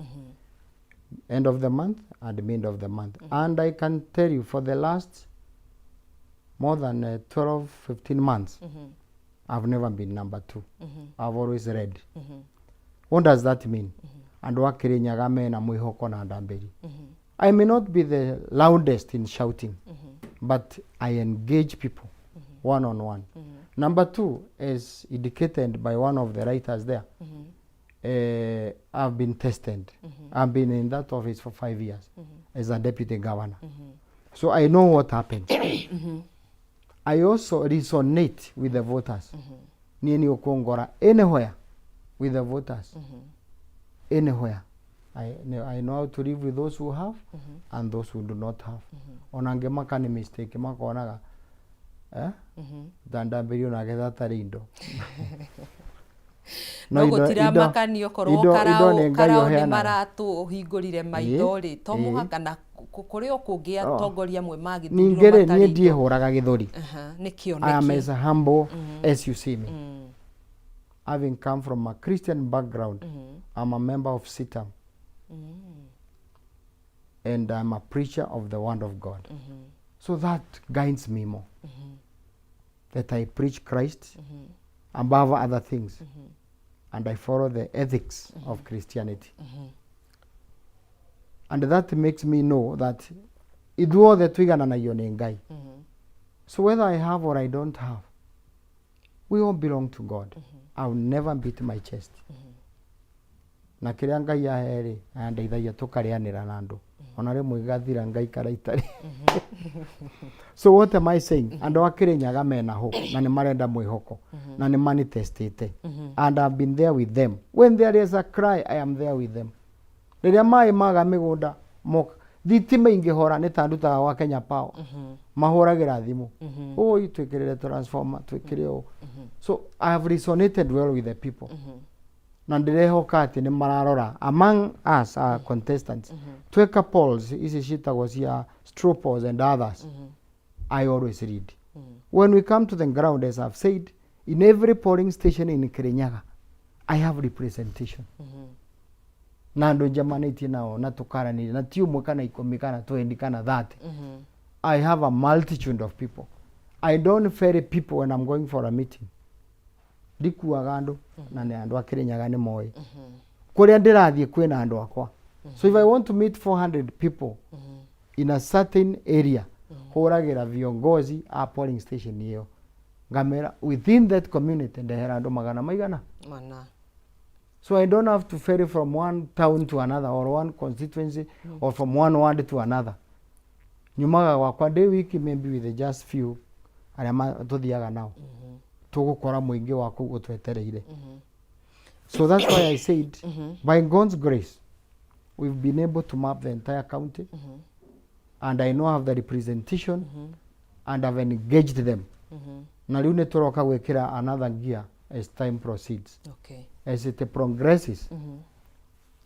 End of the month and mid of the month. And I can tell you for the last more than 12-15 months I've never been number 2. I've always led. What does that mean? Andu a Kirinyaga mena mwihoko na ndamberi. I may not be the loudest in shouting, but I engage people one on one. Number 2, as indicated by one of the writers there, I've been tested. I've been in that office for 5 years as a deputy governor. So I know what happens. I also resonate with the voters. Nieni okongora anywhere with the voters. Anywhere. I know how to live with those who have and those who do not have. Onange makani mistake makonaga dandambiri onagetha tarindo. No gutira makanio korwo karao ni maratu hingurire maitho ri to muhaka na kurio kungi atongoria mwe magithurwo ningere nie ndie horaga githuri. Nikio I am as humble as you see me. Having come from a Christian background, I'm a member of CITAM. And I'm a preacher of the word of God. So that guides me more. That I preach Christ above other things. And I follow the ethics of Christianity. And that makes me know that ithuothe twigananagio ni Ngai. So whether I have or I don't have, we all belong to God. I'll never beat my chest. Na kiria Ngai ahere andeithagia tukarianira na andu ona rimwe igathira Ngai karaitari. So what am I saying? Andu a Kirinyaga mena hope na ni marenda mwihoko na ni manifestete. And I've been there with them. When there is a cry, I am there with them. Riria mai maga migunda moka thitima ingihora ni tandutaga wa Kenya Power mahoragira thimu twikirire transformer twikire o. So I have resonated well with the people. Na ndirehoka ati ni mararora among us contestants tweka polls ici citagwo cia straw polls and others. I always read. When we come to the ground, as I've said, in every polling station in Kirinyaga I have representation. Na ndo njamanitie nao na tukaranire na ti umwe kana 10 kana 20 kana 30. I have a multitude of people. I don't ferry people when I'm going for a meeting. Ndikuaga andu na nĩ andu a Kirinyaga nĩ moĩ. Kũrĩa ndĩrathiĩ kwĩna andu akwa. So if I want to meet 400 people in a certain area, hũragĩra viongozi a polling station ĩyo. Ngamera within that community ndehera andu magana maigana. Mana. So I don't have to ferry from one town to another or one constituency or from one ward to another. Nyumaga wakwa ndĩ wiki maybe with just few arĩa tuthiaga nao. Tugukora mũingĩ wa kũu ũtwetereire. So that's why I said by God's grace we've been able to map the entire county and I know I have the representation and I've engaged them. Na rĩu nĩ tũroka gwĩkĩra another gear as time proceeds. Okay. As it progresses,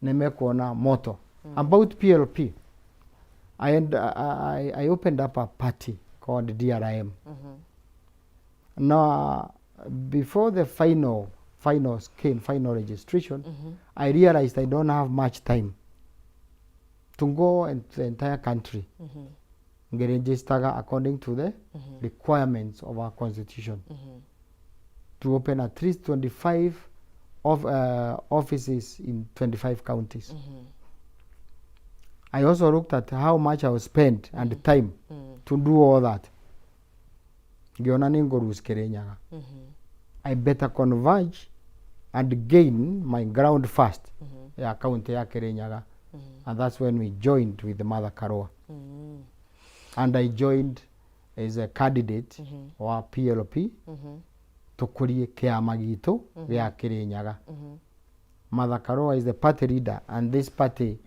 nimekuona moto. About PLP, I opened up a party called DRIM. Now, before the final registration, I realized I don't have much time to go into the entire country and get registered according to the requirements of our constitution. To open at least 25 offices in 25 counties. I also looked at how much I was spent and the time to do all that. Ngiona ningorus Kirinyaga. I better converge and gain my ground first. Ya county ya Kirinyaga. And that's when we joined with the Mother Karua. And I joined as a candidate or PLP. Tukurie kiama gitu gĩa Kirinyaga. Mother Karua is the party leader and this party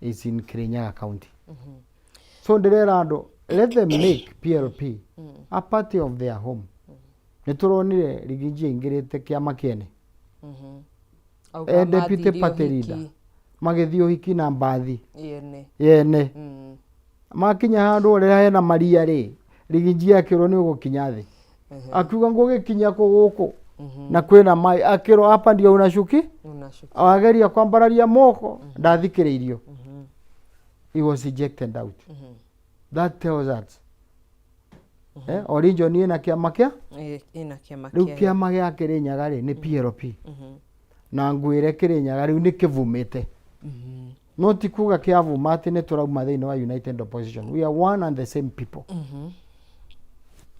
is in Kirinyaga County. So ndirera andu, let them make PLP a party of their home. Nituronire Rigiji ingirite kiama kiene. Deputy party leader. Magithio hiki na mbathi. Yene. Makinya handu rira hena maria ri. Rigiji akiro ni ugukinya thi. Akiuga ngugikinya ku guku na kwina mai akiro hapa ndio unashuki awageria kwambararia moko ndathikiriirio. He was ejected out. That tells us original ni na kiama kia riu kiama gia Kirinyaga ri ni PLP na ngwire Kirinyaga riu ni kivumite no ti kuga kiavuma ati ni turauma thiini wa United Opposition. We are one and the same people.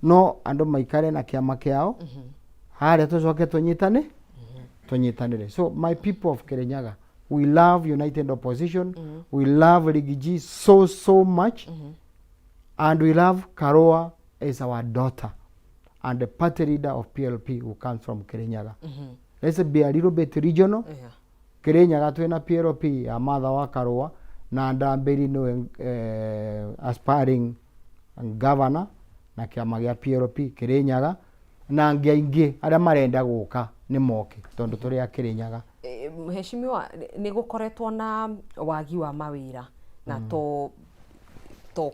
No andu maikare na kiama kiao haria tucoke tunyitanire. So my people of Kirinyaga, we love United Opposition. We love Rigiji so much. And we love Karua as our daughter and the party leader of PLP who comes from Kirinyaga. Let's be a little bit regional. Kirinyaga twina PLP ya Mother wa Karua na Ndambiri no aspiring governor na kiama gia PLP Kirinyaga na aingi aria marenda guka ni moke tondu turi a Kirinyaga. Mheshimiwa, ni gukoretwo na wagi wa mawira na to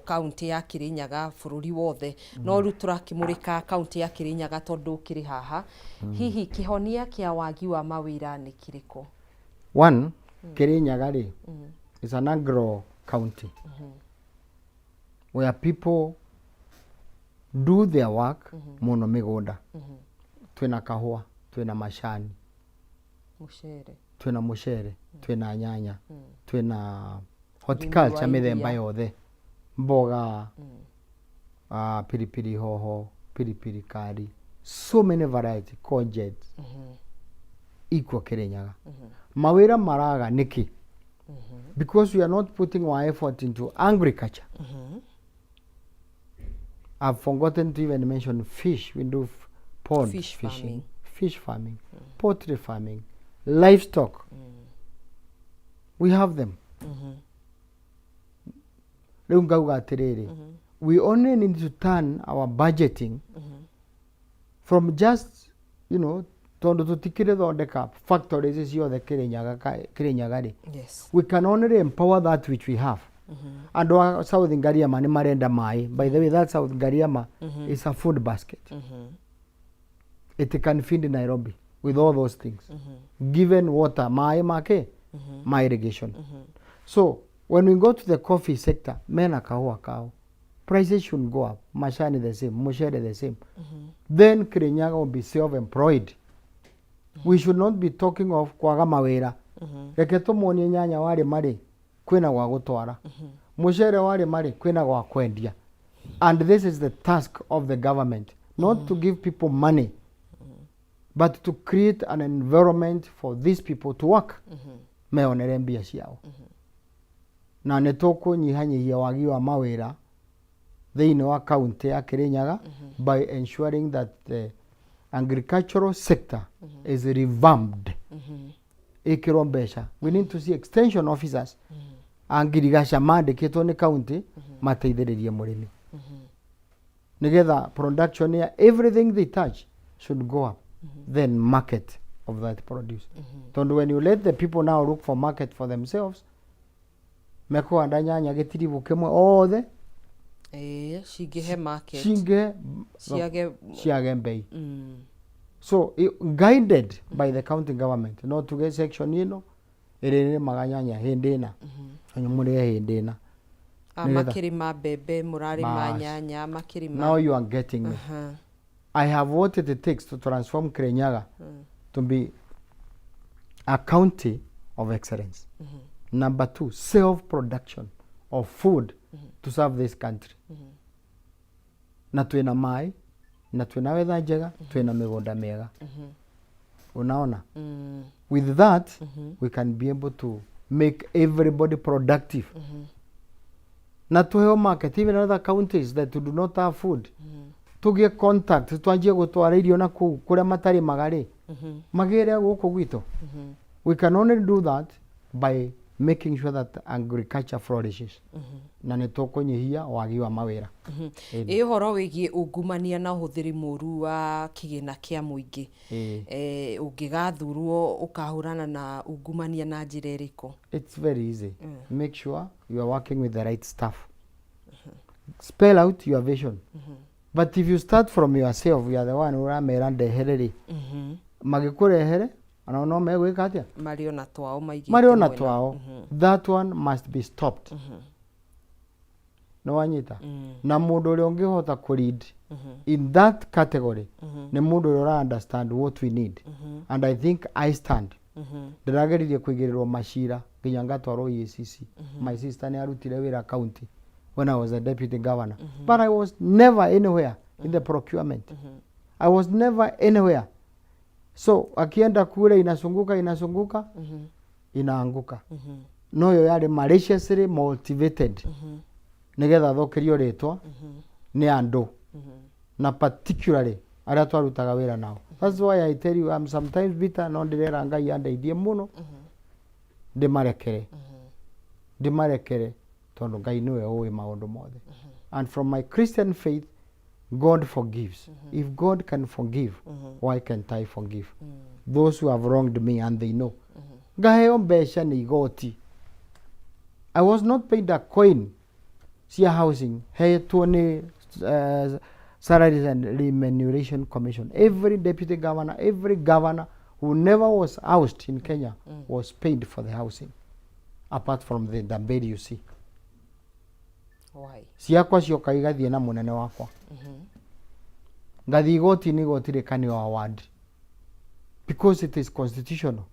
county ya Kirinyaga bururi wothe no ru turakimurika county ya Kirinyaga tondu kiri haha. Hihi kihonia kia wagi wa mawira ni kiriko? One, Kirinyaga ri is an agro county where people do their work muno migunda. Twina kahua, twina mashani, twina mushere, twina nyanya, twina horticulture mithemba yothe, mboga, pilipili hoho, pilipili kari, so many variety, courgettes, iko Kirinyaga. Mawira maraga niki because we are not putting our effort into agriculture. I've forgotten to even mention fish. We do pond fishing, fish farming, poultry farming, livestock. We have them. We only need to turn our budgeting from just, tondo tutikire thondeka factories icio the Kirinyaga. Yes. We can only empower that which we have. And South Ngariama ni marenda mai. By the way, that South Ngariama is a food basket. It can feed Nairobi with all those things. Given water, mai make, my irrigation. So when we go to the coffee sector, mena kahua kao. prices should go up. Mashani the same, Mushere the same. Then Kirinyaga will be self-employed. We should not be talking of kwaga mawira. Reke tumuonie nyanya wari mari kwina gwa gutwara. Mushere wari mari kwina gwa kwendia. And this is the task of the government, not to give people money, but to create an environment for these people to work. Meonere mbia ciao. Na netoko nyihanyihia wagi wa mawira thĩinĩ wa county ya Kirinyaga by ensuring that the agricultural sector is revamped. Ikirwo mbeca. We need to see extension officers angirigasha mandĩkĩtwo nĩ county mateithĩrĩrie mũrĩmi. Nigetha production ya everything they touch should go up. Then market of that produce. Tondu when you let the people now look for market for themselves, meko anda nyanya gitiribu kimwe othe Shigehe market. Shiage mbei. So guided by the county government, not to get section irene maganyanya hindina. Anyumure hindina. Makirima bebe, murarima nyanya, makirima. Now you are getting me. I have what it takes to transform Kirinyaga to be a county of excellence. Number 2, self-production of food to serve this country. Na twina mai, na twina wetha njega, twina migunda miega. Unaona? With that, we can be able to make everybody productive. Na tuheo market, even other counties that do not have food. Tugie contact, twanjie gutwara irio na kuria matari magari. Magere guku gwitu. We can only do that by making sure that agriculture flourishes. Na nitũkũnyihia wagi wa mawĩra. Ũhoro wĩgiĩ ungumania na ũhũthĩri mũru wa kĩgĩna kĩa mũingĩ. Ũngĩgathurwo ũkahũrana na ungumania na njĩra ĩrĩkũ? It's very easy. Make sure you are working with the right staff. Spell out your vision. But if you start from yourself, you are the one uramera ndehereri. Magĩkũrehere ana no megwĩka atia? Mariona twao maigĩte. Mariona twao. That one must be stopped. No wanyita. Na mũndũ ũrĩa ũngĩhota kũlead in that category nĩ mũndũ ũrĩa understand what we need. And I think I stand. Ndĩrageririe kũigĩrĩrwo macira nginya ngatwarwo EACC. My sister nĩ arutire wĩra county when I was a deputy governor. But I was never anywhere in the procurement. I was never anywhere. So akienda kule inasunguka inaanguka. No yo yari maliciously motivated. Nigetha thokerio ritwa ni andu. Na particularly aria twarutaga wira nao. That's why I tell you I'm sometimes bitter no ndirera Ngai andeithie muno. Ndimarekere tondu Ngai niwe uwi maundu mothe. And from my Christian faith, God forgives. If God can forgive, why can't I forgive? Those who have wronged me and they know. Ngaheo mbeca ni igoti. I was not paid a coin. Cia housing. Hetwo ni Salaries and Remuneration Commission. Every deputy governor, every governor who never was housed in Kenya was paid for the housing. Apart from the Damberi you see. Why? Ciakwa cioka igathie na munene wakwa. Ngathi igoti ni gotirikani wa ward. Because it is constitutional.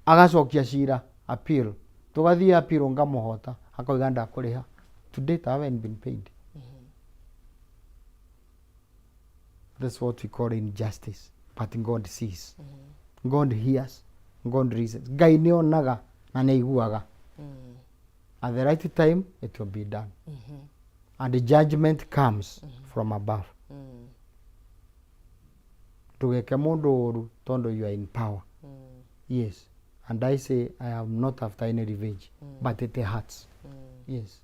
Agacokia cira appeal. Tugathie appeal ngamuhota akoiga ndakuriha. To date I haven't been paid. That's what we call injustice. But God sees. God hears. God reasons. Ngai ni onaga na ni aiguaga. At the right time, it will be done. And the judgment comes from above. Tugeke mundu oru tondo you are in power. Yes. And I say I am not after any revenge. But it hurts. Yes.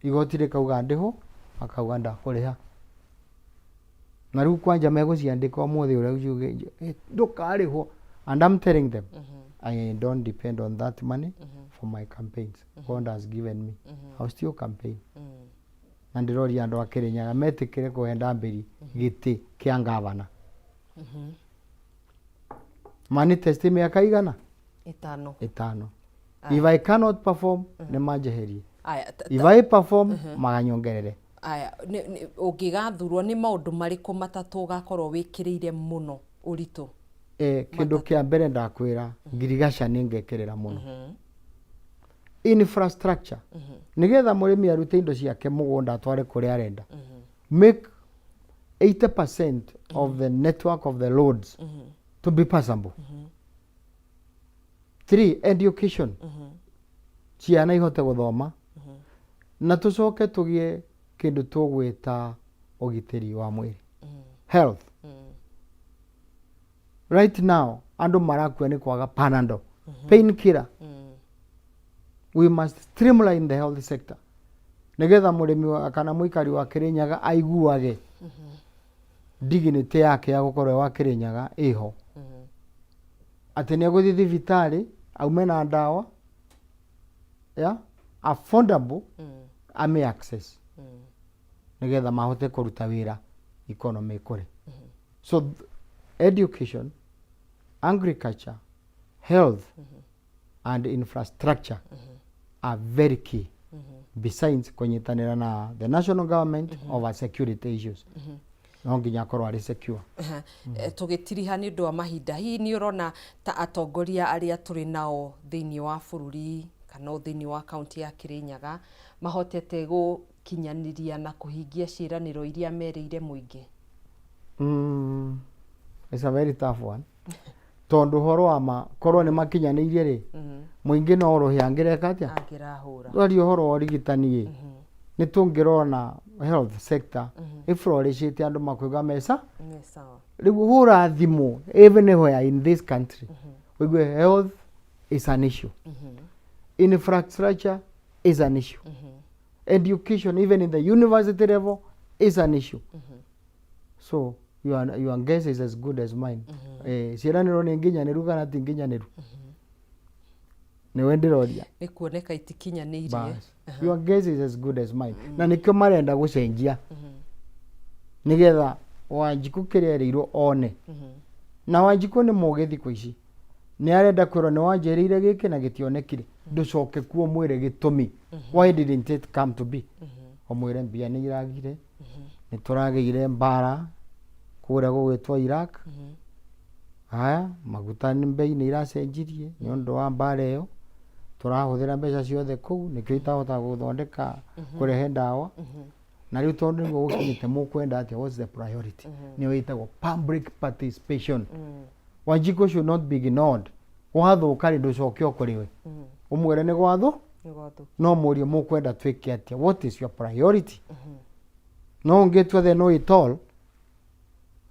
Igotire kauga ndiho akauga ndakuriha. Na riu kwanja meguciandika umuthi uria ujuge ndukariho. And I'm telling them I don't depend on that money for my campaigns. God has given me. I'll still campaign. Na ndirori andu a Kirinyaga metikire kuenda mbiri giti kia ngavana. Mani testi miaka igana? 5. 5. If I cannot perform, ne majeherie. aya if I perform maganyongerere. aya ũngĩgathurwo nĩ maũndũ marĩkũ matatũ ũgakorwo wĩkĩrĩire mũno ũritũ? Kĩndũ kĩa mbere ndakwĩra ngirigaca nĩ ngekerera mũno. Infrastructure nigetha mũrĩmi arute indo ciake mũgũnda atware kũrĩa arenda. Make 80% of the network of the roads to be passable. 3, education. Ciana ihote gũthoma. Na tũcoke tũgie kĩndũ tũgwĩta ũgitĩri wa mwĩrĩ. Health. Right now, andũ marakua nĩ kwaga Panadol. Painkiller. We must streamline the health sector. Nigetha mũrĩmi kana mũikari wa Kirinyaga aiguage dignity yake ya gũkorwo wa Kirinyaga iho. Atĩ nĩ agũthiĩ thibitarĩ aume na ndawa affordable ame access. Nigetha mahote kũruta wĩra economy kũrĩ. So education, agriculture, health and infrastructure are very key. Besides kũnyitanĩra na the national government over security issues. No nginya akorwo arĩ secure. Tũgĩtiriha nĩ ũndũ wa mahinda. Hihi nĩ ũrona ta atongoria arĩa tũrĩ nao thĩinĩ wa bũrũri kana thĩinĩ wa kaunti ya Kirinyaga mahotete gũkinyanĩria na kũhingia ciĩranĩro iria merĩire mũingĩ? It's a very tough one. Tondu horo wa ma korwo nĩ makinyanĩirie rĩ mũingĩ no rohe angĩreka atĩa angĩrahũra rĩu horo wa ũrigitani nĩ tũngĩrona health sector iflorishĩte andũ makũiga mesa rĩu hũra thimũ everywhere in this country we health is an issue. Infrastructure is an issue. Education even in the university level is an issue. So your guess is as good as mine. Ciĩranĩro nĩ nginyanĩru kana ti nginyanĩru? Nĩ wendiroria. Nĩ kuoneka itikinyanĩirie. Your guess is as good as mine. Na nĩkĩo marenda gũcenjia. Nigetha Wanjiku kĩrĩa erĩirwo one. Na Wanjiku nĩ mũgĩ thikũ ici. Nĩ arenda kwĩrwo nĩ wanjĩrĩire gĩkĩ na gĩtionekire. Ndũcoke kuo mwĩre gĩtũmi. Why didn't it come to be? Omwĩre mbia nĩ iragire. Nĩ tũragĩire mbara kũrĩa gũgwĩtwo Iraq. Haya maguta mbei nĩ iracenjirie nĩ ũndũ wa mbara ĩyo. Tũrahũthĩra mbeca ciothe kũu nĩkĩo itahota gũthondeka kũrehe ndawa. Na rĩu tondũ nĩguo gũkinyĩte mũkwenda atĩa what's the priority? Nĩyo ĩtagwo public participation. Wanjiku should not be ignored. Gwathũka rĩ ndũcoke ũkũrĩwe. Ũmwĩre nĩ gwathũ? No mũrie mũkwenda twĩke atĩa? What is your priority? No ũngĩtua the know it all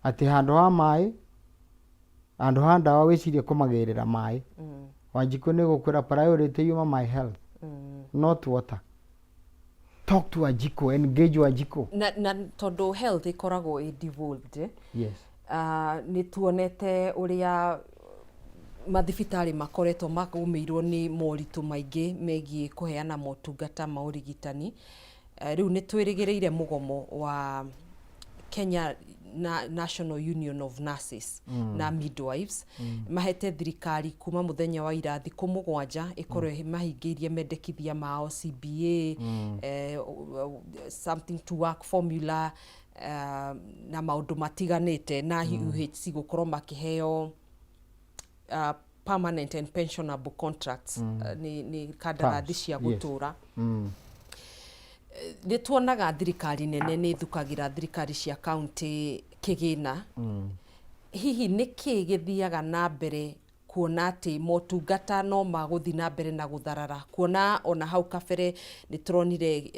atĩ handũ ha maĩ handũ ha ndawa wĩcirie kũmagĩrĩra maĩ. Wanjiku nĩ gũkwĩra priority yuma my health, not water. Talk to Wanjiku, engage Wanjiku. Na tondũ health ĩkoragwo devolved. Yes. Nĩ tuonete ũrĩa mathibitarĩ makoretwo magũmĩirwo nĩ moritũ maingĩ megiĩ kũheana motungata ma ũrigitani. Rĩu nĩ twĩrĩgĩrĩire mũgomo wa Kenya National Union of Nurses na Midwives mahete thirikari kuma muthenya wa ira thikũ 7 ikorwo mahingĩirie mendekithia mao CBA something to work formula na maũndũ matiganĩte na UHC gũkorwo makĩheo permanent and pensionable contracts ni kandarathi cia gũtũra. Nĩ tuonaga thirikari nene nĩ thukagĩra thirikari cia kaunti kĩgĩna. Hihi nĩkĩ gĩthiaga na mbere kuona atĩ motungata no magũthi na mbere na gũtharara? Kuona ona hau kabere nĩ turonire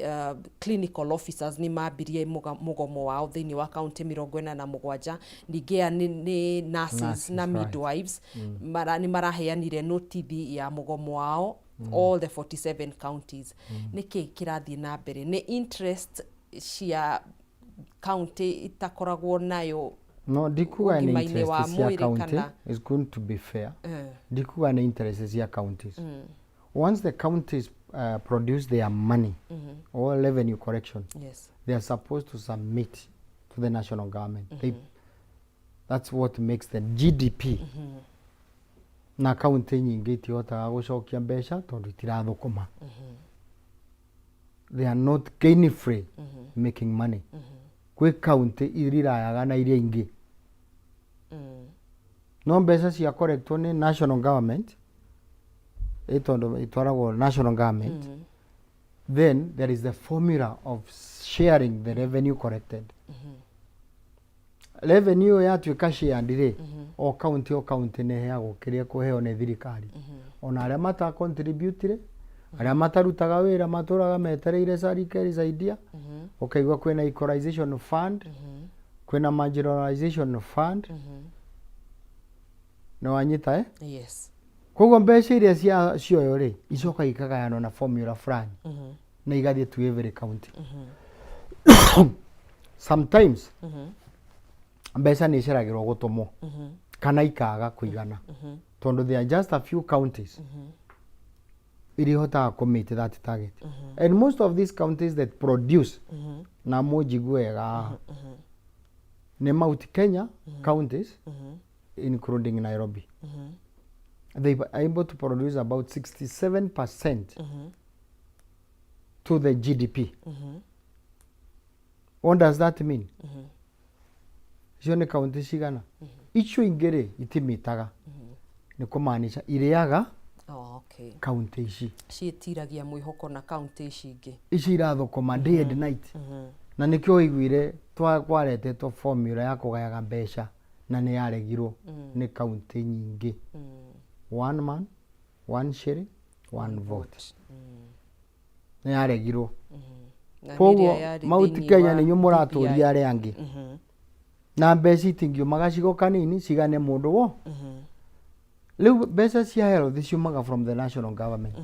clinical officers nĩ mambirie mũgomo wao thĩinĩ wa kaunti 47. Ningĩ nĩ nurses na midwives nĩ maraheanire notithi ya mũgomo wao all the 47 counties. Nĩkĩ kĩrathiĩ na mbere? Nĩ interest cia county itakoragwo nayo? No, ndikuga ni interest cia county is going to be fair. Ndikuga ni interest cia counties. Once the counties produce their money or revenue correction, they are supposed to submit to the national government. That's what makes the GDP. Na county nyingĩ itihotaga gũcokia mbeca tondũ itirathũkũma. they are not gain free making money kwi county irirayaga na iria ingi no mbeca cia korektwo ni national government itondo itwaragwo national government then there is the formula of sharing the revenue collected revenue yatuika shared ri o county ne heagwo kiria kuheo ni thirikari ona aria mata contribute ri aria matarutaga wira maturaga metereire serikali saidia ukaigwa kwina equalization fund kwina marginalization fund no anyita yes koguo mbeca iria cioyo ri icoka ikagayano na formula fulani na igathie to every county sometimes mbeca ni iceragirwo gutumwo kana ikaga kuigana tondu there are just a few counties irihotaga commit that target and most of these counties that produce na mojiguega ni Mount Kenya counties including Nairobi they are able to produce about 67% to the GDP. What does that mean? Icio ni county cigana icio ingire itimitaga ni kumaanisha iriaga okay county ici ciitiragia mwihoko na county ici ingi ici irathokoma day and night na nikio igwire twaretetwo formula ya kugayaga mbeca na ni yaregirwo ni county nyingi one man one shilling one vote ni yaregirwo koguo Mount Kenya ni nyumuraturia ari angi na mbeca itingiumaga cigo kanini cigane mundu wo riu mbeca cia health ciumaga from the national government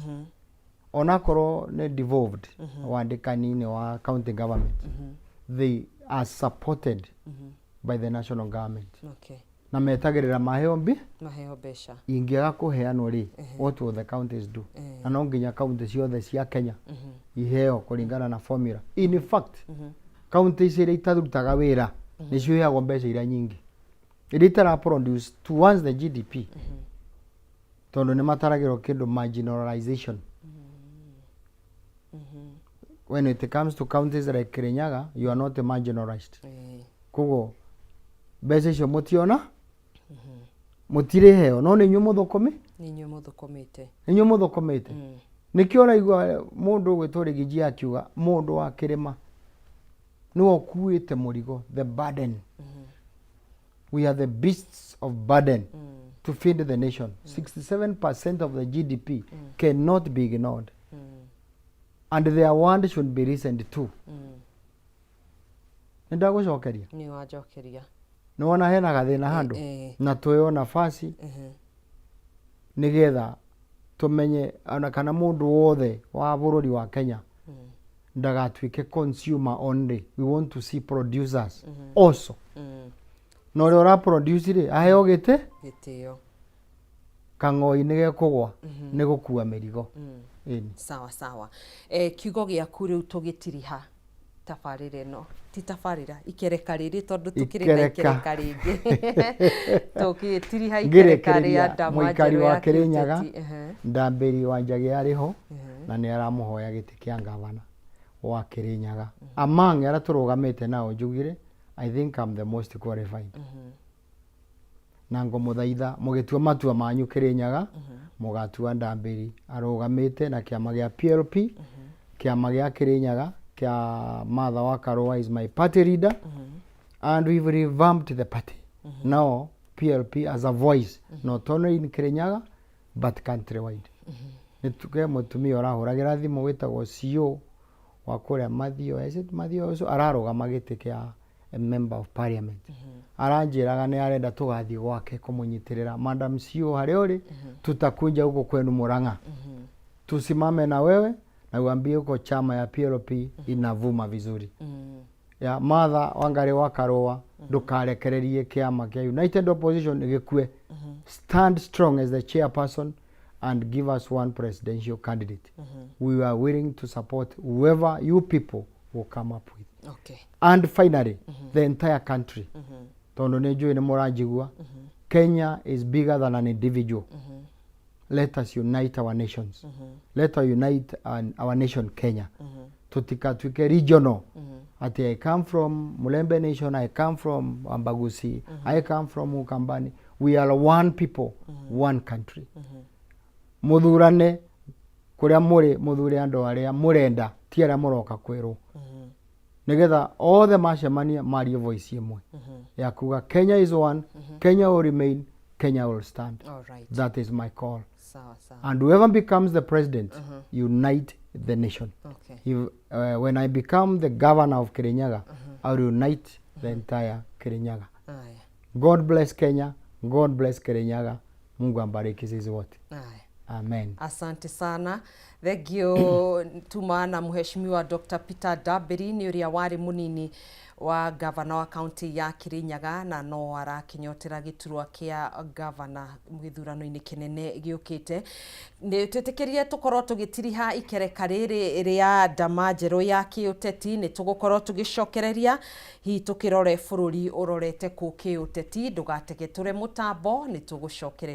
ona korwo ni devolved wandikani-ini wa county government they are supported by the national government okay na metagirira maheo mbeca ingiaga kuheanwo ri what will the counties do na no nginya county ciothe cia Kenya iheo kuringana na formula in fact counties iria itarutaga wira ni cioyagwo mbeca iria nyingi iria itara produce towards the GDP tondu ni mataragirwo kindu marginalization when it comes to counties like Kirinyaga you are not marginalized koguo mbeca icio mutiona mutire heo no ni nyumo thokome ni nyumo thukomete nikio raigwa mundu gwitorigiji akiuga mundu wa kirima no kuite murigo the burden we are the beasts of burden to feed the nation 67% of the GDP cannot be ignored and their word should be listened to ndagucokeria ni wajokeria niwona hena gathina handu na tuyo nafasi nigetha tumenye ana kana mundu wothe wa bururi wa Kenya ndagatwike consumer only we want to see producers also no ri ora produce ri aheo gitio kang'oi-ini gekugwa ni gukua mirigo sawa sawa kiugo giaku riu tugitiriha tabarire no ti tabarira ikereka riri tondu tukiri na ikereka ringi tugitiriha ikereka ri anda muikari wa Kirinyaga ndambiri wa Njagi ariho na ni aramuhoya giti kia ngavana wa Kirinyaga among ara turugamite nao njugire I think I'm the most qualified na ngomuthaitha mugitua matua manyu Kirinyaga mugatua ndambiri arugamite na kiama gia PLP kiama gia Kirinyaga kia Martha wa Karua is my party leader and we've revamped the party now PLP as a voice not only in Kirinyaga but countrywide nituke mutumia urahuragira thimu witagwo CEO wa kuria Mathio ucio ararugama giti kia a member of parliament aranjiraga ni arenda tugathie gwake kumunyitirira madam CEO hari uri tutakunja huko kwenu Murang'a tusimame na wewe na uambie uko chama ya PLP inavuma vizuri ya Martha Wangari wa Karua ndukarekererie kiama kia United Opposition gikue stand strong as the chairperson and give us one presidential candidate we are willing to support whoever you people will come up with okay and finally the entire country tondu ni njui ni muranjigua Kenya is bigger than an individual let us unite our nations let us unite our nation Kenya tutikatuike regional. Ati I come from Mulembe Nation, I come from Ambagusi, I come from Ukambani. We are one people, one country. Muthurane kuria muri muthure andu aria murenda ti aria muroka kwirwo. Nigetha othe macemania marie voice imwe ya kuga Kenya is one, Kenya will remain, Kenya will stand. All right. That is my call. Sawa sawa. And whoever becomes the president, unite the nation. Okay. If, when I become the governor of Kirinyaga, I will unite the entire Kirinyaga. Aya. God bless Kenya, God bless Kirinyaga. Mungu ambariki sisi wote. Aya. Amen. Asante sana. Thegio tumana mheshimiwa Dr. Peter Dabiri ni uria wari munini wa gavana wa county ya Kirinyaga na no arakinyotera giturwa kia gavana githurano-ini kinene giukite. Ni twitikirie tukorwo tugitiriha ikereka riri ria ndama njeru ya kiuteti, ni tugukorwo tugicokereria hi tukirore bururi urorete ku kiuteti, ndugatege ture mutambo, ni tugucokereria.